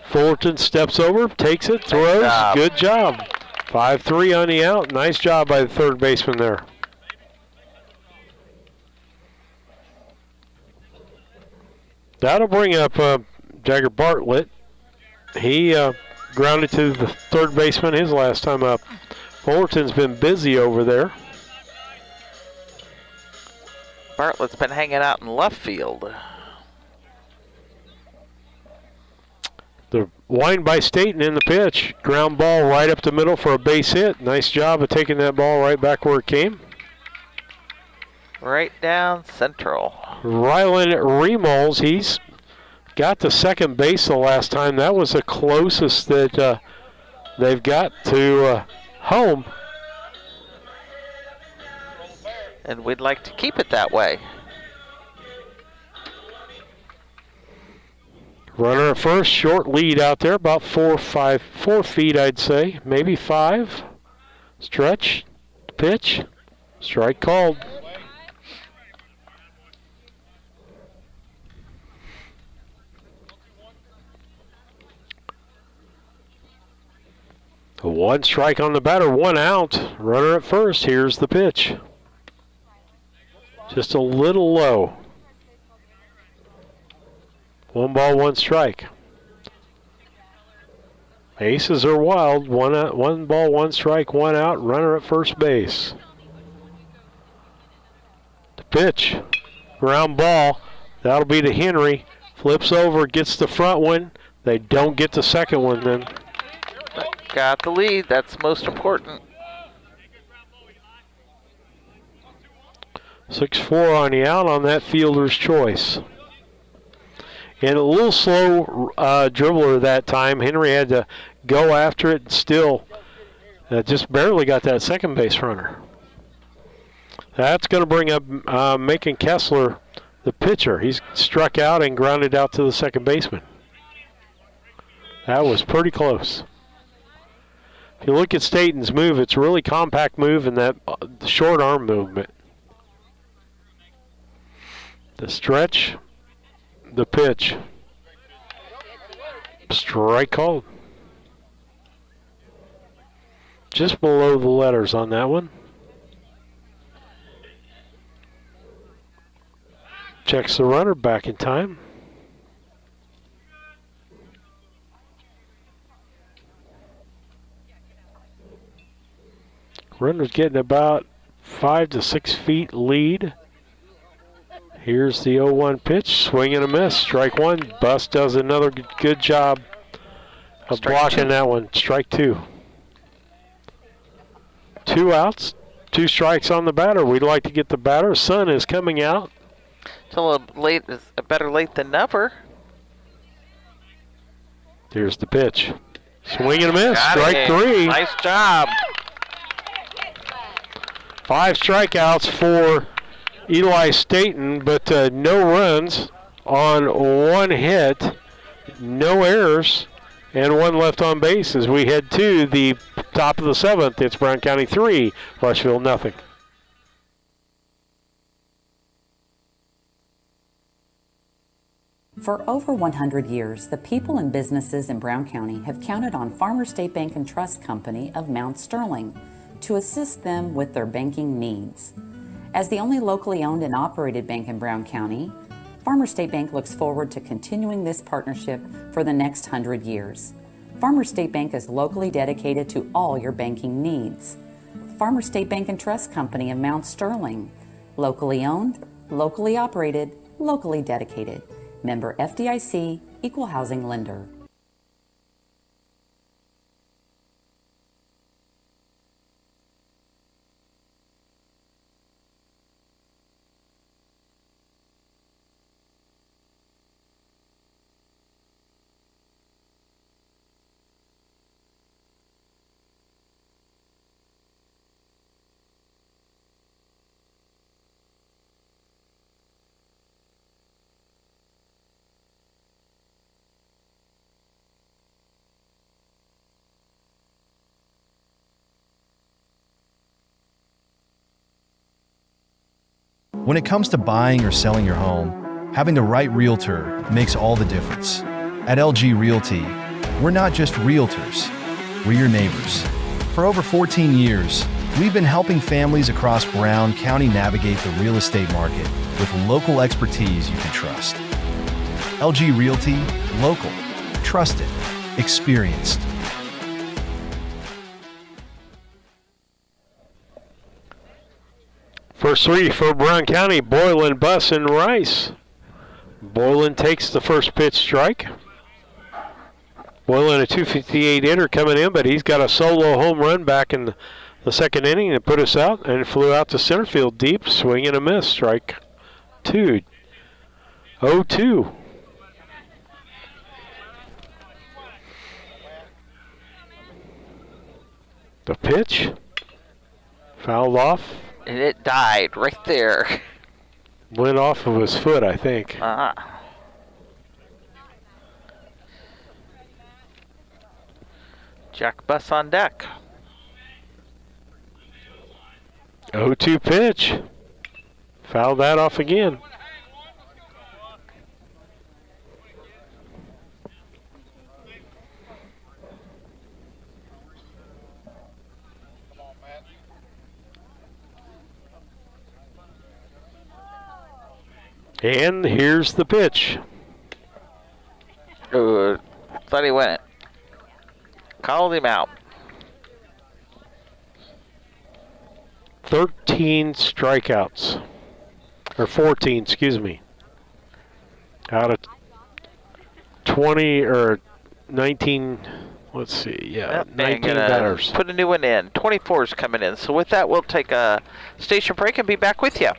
Fullerton steps over, takes it, throws. Nice job. Good job. 5-3 on the out. Nice job by the third baseman there. That'll bring up Jagger Bartlett. He grounded to the third baseman his last time up. Fullerton's been busy over there. Bartlett's been hanging out in left field. The wind by Staten in the pitch. Ground ball right up the middle for a base hit. Nice job of taking that ball right back where it came. Right down central. Rylan Remols, he's got to second base the last time. That was the closest that they've got to home. And we'd like to keep it that way. Runner at first, short lead out there, about 4 feet, I'd say, maybe 5. Stretch, pitch, strike called. One strike on the batter, 1 out. Runner at first, here's the pitch. Just a little low. 1 ball, 1 strike. Aces are wild. 1 ball, 1 strike, 1 out. Runner at first base. The pitch. Ground ball. That'll be to Henry. Flips over, gets the front one. They don't get the second one then. Got the lead. That's most important. 6-4 on the out on that fielder's choice. And a little slow dribbler that time. Henry had to go after it and still just barely got that second base runner. That's going to bring up Macon Kessler, the pitcher. He's struck out and grounded out to the second baseman. That was pretty close. If you look at Staten's move, it's a really compact move and that short arm movement. The stretch, the pitch. Strike called. Just below the letters on that one. Checks the runner back in time. Runner's getting about 5 to 6 feet lead. Here's the 0-1 pitch, swing and a miss, strike 1. Buss does another good job of blocking that one, strike 2. 2 outs, 2 strikes on the batter. We'd like to get the batter. Sun is coming out. It's a little late. It's better late than never. Here's the pitch. Swing and a miss. Got Strike it. 3. Nice job. 5 strikeouts for Eli Staten, but no runs on 1 hit, no errors, and 1 left on base as we head to the top of the 7th. It's Brown County 3, Rushville nothing. For over 100 years, the people and businesses in Brown County have counted on Farmers State Bank and Trust Company of Mount Sterling to assist them with their banking needs. As the only locally owned and operated bank in Brown County, Farmers State Bank looks forward to continuing this partnership for the next 100 years. Farmers State Bank is locally dedicated to all your banking needs. Farmers State Bank and Trust Company of Mount Sterling, locally owned, locally operated, locally dedicated. Member FDIC, Equal Housing Lender. When it comes to buying or selling your home, having the right realtor makes all the difference. At LG Realty, we're not just realtors, we're your neighbors. For over 14 years, we've been helping families across Brown County navigate the real estate market with local expertise you can trust. LG Realty, local, trusted, experienced. First 3 for Brown County, Boylan, Buss, and Rice. Boylan takes the first pitch strike. Boylan, a 258 hitter coming in, but he's got a solo home run back in the 2nd inning and put us out and flew out to center field deep, swing and a miss, strike 2. 0-2. The pitch, fouled off. And it died right there. Went off of his foot, I think. Jack Buss on deck. 0-2 pitch. Fouled that off again. And here's the pitch. Thought he went it. Called him out. 13 strikeouts. Or 14, excuse me. Out of 20 or 19, let's see, yeah, 19 batters. Put a new one in. 24 is coming in. So with that, we'll take a station break and be back with you.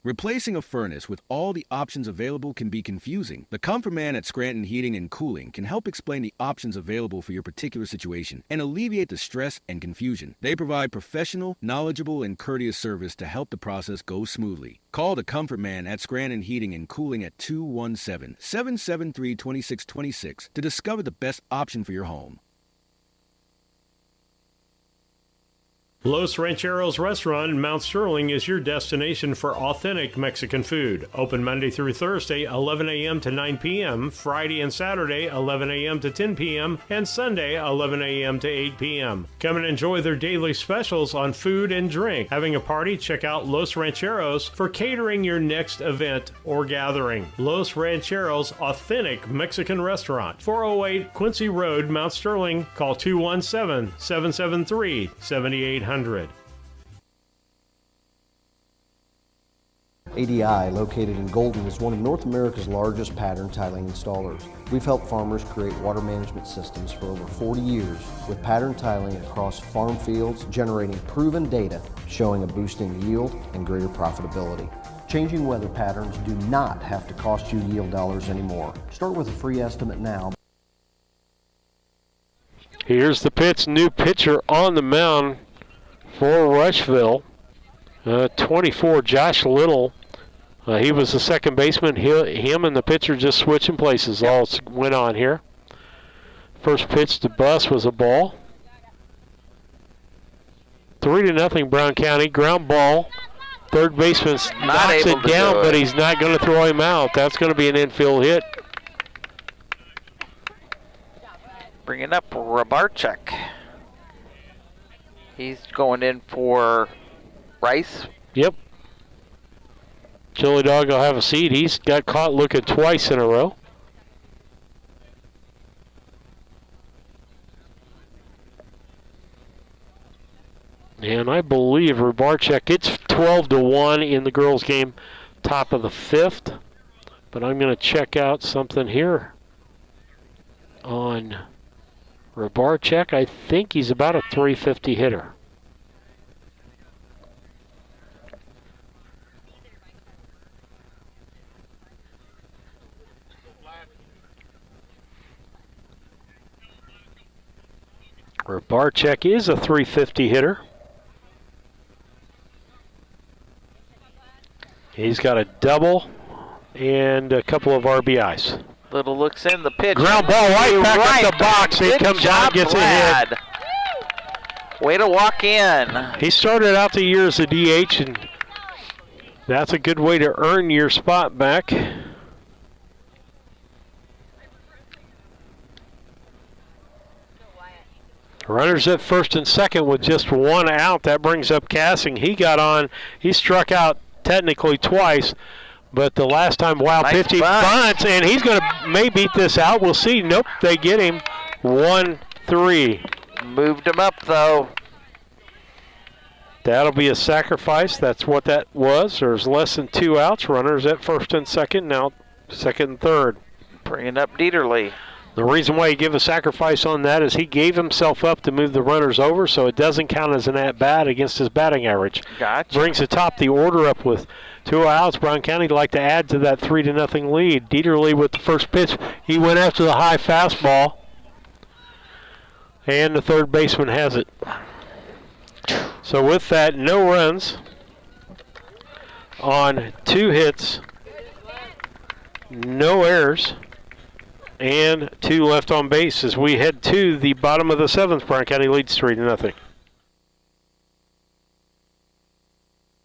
Replacing a furnace with all the options available can be confusing. The Comfort Man at Scranton Heating and Cooling can help explain the options available for your particular situation and alleviate the stress and confusion. They provide professional, knowledgeable, and courteous service to help the process go smoothly. Call the Comfort Man at Scranton Heating and Cooling at 217-773-2626 to discover the best option for your home. Los Rancheros Restaurant in Mount Sterling is your destination for authentic Mexican food. Open Monday through Thursday, 11 a.m. to 9 p.m., Friday and Saturday, 11 a.m. to 10 p.m., and Sunday, 11 a.m. to 8 p.m. Come and enjoy their daily specials on food and drink. Having a party? Check out Los Rancheros for catering your next event or gathering. Los Rancheros Authentic Mexican Restaurant, 408 Quincy Road, Mount Sterling. Call 217-773-7800. ADI, located in Golden, is one of North America's largest pattern tiling installers. We've helped farmers create water management systems for over 40 years with pattern tiling across farm fields, generating proven data showing a boost in yield and greater profitability. Changing weather patterns do not have to cost you yield dollars anymore. Start with a free estimate now. Here's the pitch, new pitcher on the mound for Rushville. 24, Josh Little. He was the second baseman. Him and the pitcher just switching places. All went on here. First pitch to Bus was a ball. 3-0 Brown County. Ground ball. Third baseman knocks it down, but he's not going to throw him out. That's going to be an infield hit. Bringing up Rabarchuk. He's going in for Rice. Yep. Chili Dog will have a seat. He's got caught looking twice in a row. And I believe Rabarchuk, it's 12-1 in the girls' game, top of the 5th. But I'm going to check out something here on Rabarchuk. I think he's about a 350 hitter. Rabarchuk is a 350 hitter. He's got a double and a couple of RBIs. Little looks in the pitch. Ground ball right back up the box. He comes out, gets a hit. Way to walk in. He started out the year as a DH, and that's a good way to earn your spot back. Runners at first and second with just one out. That brings up Cassing. He got on. He struck out technically twice, but the last time wild pitch, he bunts, and he's going to may beat this out. We'll see. Nope, they get him. 1-3. Moved him up, though. That'll be a sacrifice. That's what that was. There's less than 2 outs. Runners at first and second. Now second and third. Bringing up Dieterle. The reason why you give a sacrifice on that is he gave himself up to move the runners over, so it doesn't count as an at-bat against his batting average. Gotcha. Brings the top the order up with 2 outs. Brown County would like to add to that 3-0 lead. Dieterle with the first pitch. He went after the high fastball, and the third baseman has it. So with that, no runs on 2 hits, no errors, and 2 left on base as we head to the bottom of the 7th. Brown County leads 3-0.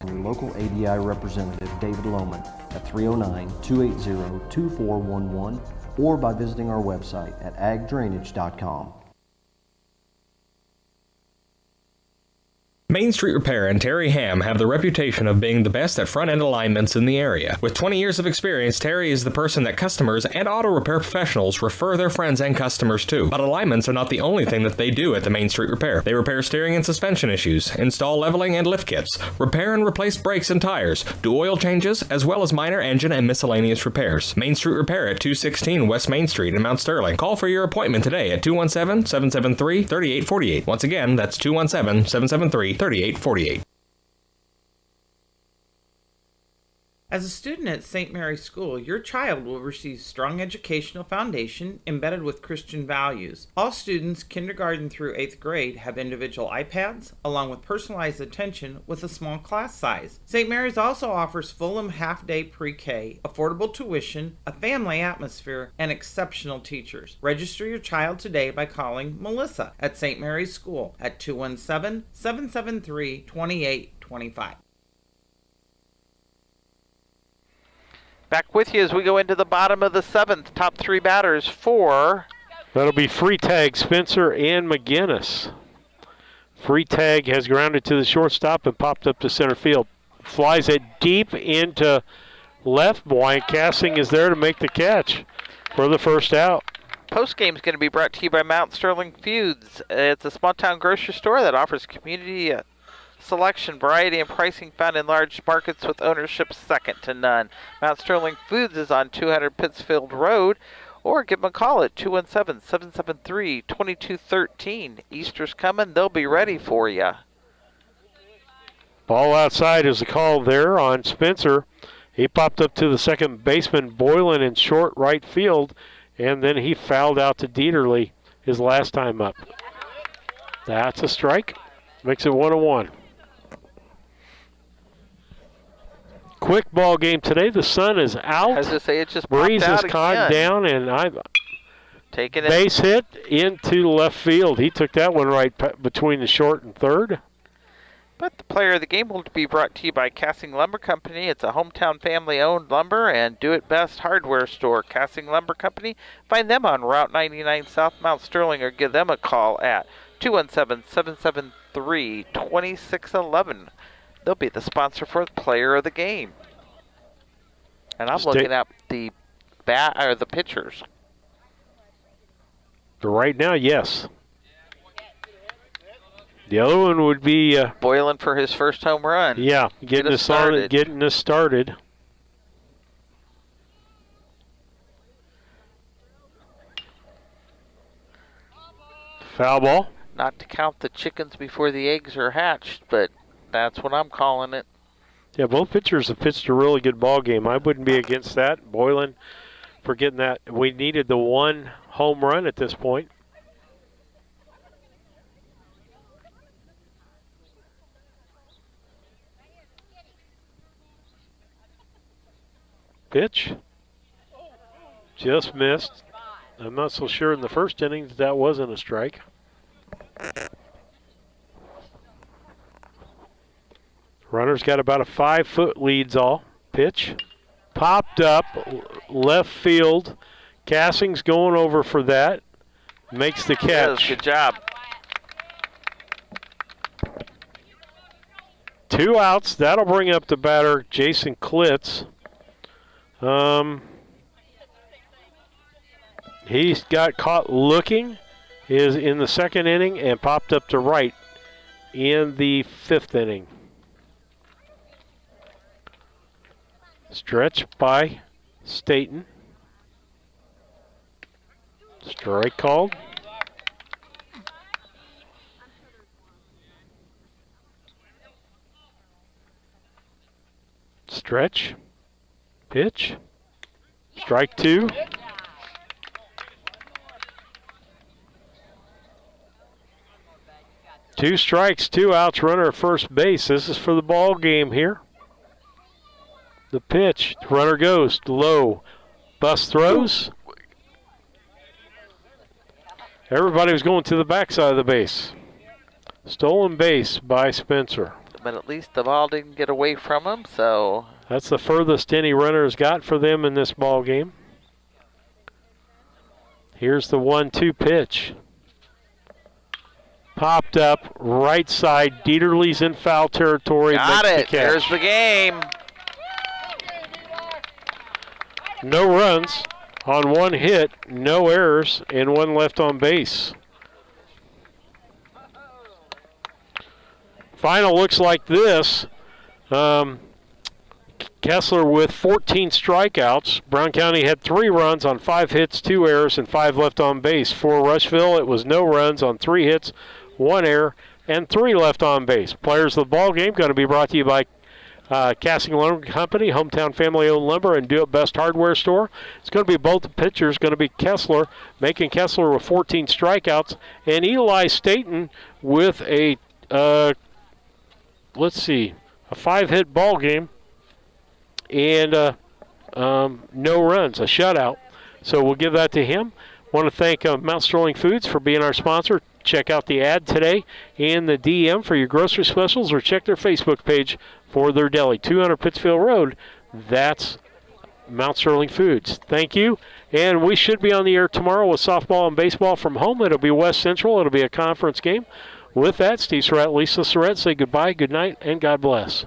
Local ADI representative David Lohman at 309-280-2411 or by visiting our website at agdrainage.com. Main Street Repair and Terry Ham have the reputation of being the best at front-end alignments in the area. With 20 years of experience, Terry is the person that customers and auto repair professionals refer their friends and customers to. But alignments are not the only thing that they do at the Main Street Repair. They repair steering and suspension issues, install leveling and lift kits, repair and replace brakes and tires, do oil changes, as well as minor engine and miscellaneous repairs. Main Street Repair at 216 West Main Street in Mount Sterling. Call for your appointment today at 217-773-3848. Once again, that's 217-773-3848. As a student at St. Mary's School, your child will receive strong educational foundation embedded with Christian values. All students, kindergarten through 8th grade, have individual iPads, along with personalized attention with a small class size. St. Mary's also offers Fulham half-day pre-K, affordable tuition, a family atmosphere, and exceptional teachers. Register your child today by calling Melissa at St. Mary's School at 217-773-2825. Back with you as we go into the bottom of the 7th. Top 3 batters for... That'll be Freetag, Spencer, and McGinnis. Freetag has grounded to the shortstop and popped up to center field. Flies it deep into left. Wyatt Cassing is there to make the catch for the first out. Postgame is going to be brought to you by Mount Sterling Foods. It's a small-town grocery store that offers community Selection, variety, and pricing found in large markets with ownership second to none. Mount Sterling Foods is on 200 Pittsfield Road, or give them a call at 217-773-2213. Easter's coming. They'll be ready for you. Ball outside is the call there on Spencer. He popped up to the second baseman, Boylan, in short right field, and then he fouled out to Dieterle his last time up. That's a strike. Makes it 1-1. Quick ball game today. The sun is out. I was to say, it just breeze popped is out caught again. down, and I've taken it. Base hit into left field. He took that one right between the short and third. But the player of the game will be brought to you by Casting Lumber Company. It's a hometown family-owned lumber and do-it-best hardware store. Casting Lumber Company. Find them on Route 99 South Mount Sterling, or give them a call at 217-773-2611. They'll be the sponsor for the player of the game. And I'm looking at the the pitchers. Right now, yes. The other one would be Boylan for his first home run. Yeah, getting us started. Foul ball. Not to count the chickens before the eggs are hatched, but that's what I'm calling it. Yeah, both pitchers have pitched a really good ball game. I wouldn't be against that. Boylan for getting that. We needed the one home run at this point. Pitch. Just missed. I'm not so sure in the first inning that wasn't a strike. Runner's got about a 5-foot leads all. Pitch. Popped up. Left field. Cassing's going over for that. Makes the catch. Yes, good job. 2 outs. That'll bring up the batter, Jason Klitz. He's got caught looking is in the second inning and popped up to right in the 5th inning. Stretch by Staten. Strike called. Stretch. Pitch. Strike 2. Two strikes, 2 outs, runner at first base. This is for the ball game here. The pitch, runner goes low. Bus throws. Everybody was going to the backside of the base. Stolen base by Spencer. But at least the ball didn't get away from him, so that's the furthest any runner's got for them in this ball game. Here's the 1-2 pitch. Popped up, right side. Dieterle's in foul territory. Got makes it. The catch. There's the game. No runs on 1 hit, no errors, and 1 left on base. Final looks like this. Kessler with 14 strikeouts. Brown County had 3 runs on 5 hits, 2 errors, and 5 left on base. For Rushville, it was no runs on 3 hits, 1 error, and 3 left on base. Players of the ball game going to be brought to you by Casting Lumber Company, hometown family-owned lumber and do-it-best hardware store. It's going to be both the pitchers. Going to be Kessler, making Kessler with 14 strikeouts, and Eli Staten with a let's see, a 5-hit ball game and no runs, a shutout. So we'll give that to him. Want to thank Mount Sterling Foods for being our sponsor. Check out the ad today in the DM for your grocery specials, or check their Facebook page for their deli. 200 Pittsfield Road. That's Mount Sterling Foods. Thank you. And we should be on the air tomorrow with softball and baseball from home. It'll be West Central. It'll be a conference game. With that, Steve Surratt, Lisa Surratt say goodbye, good night, and God bless.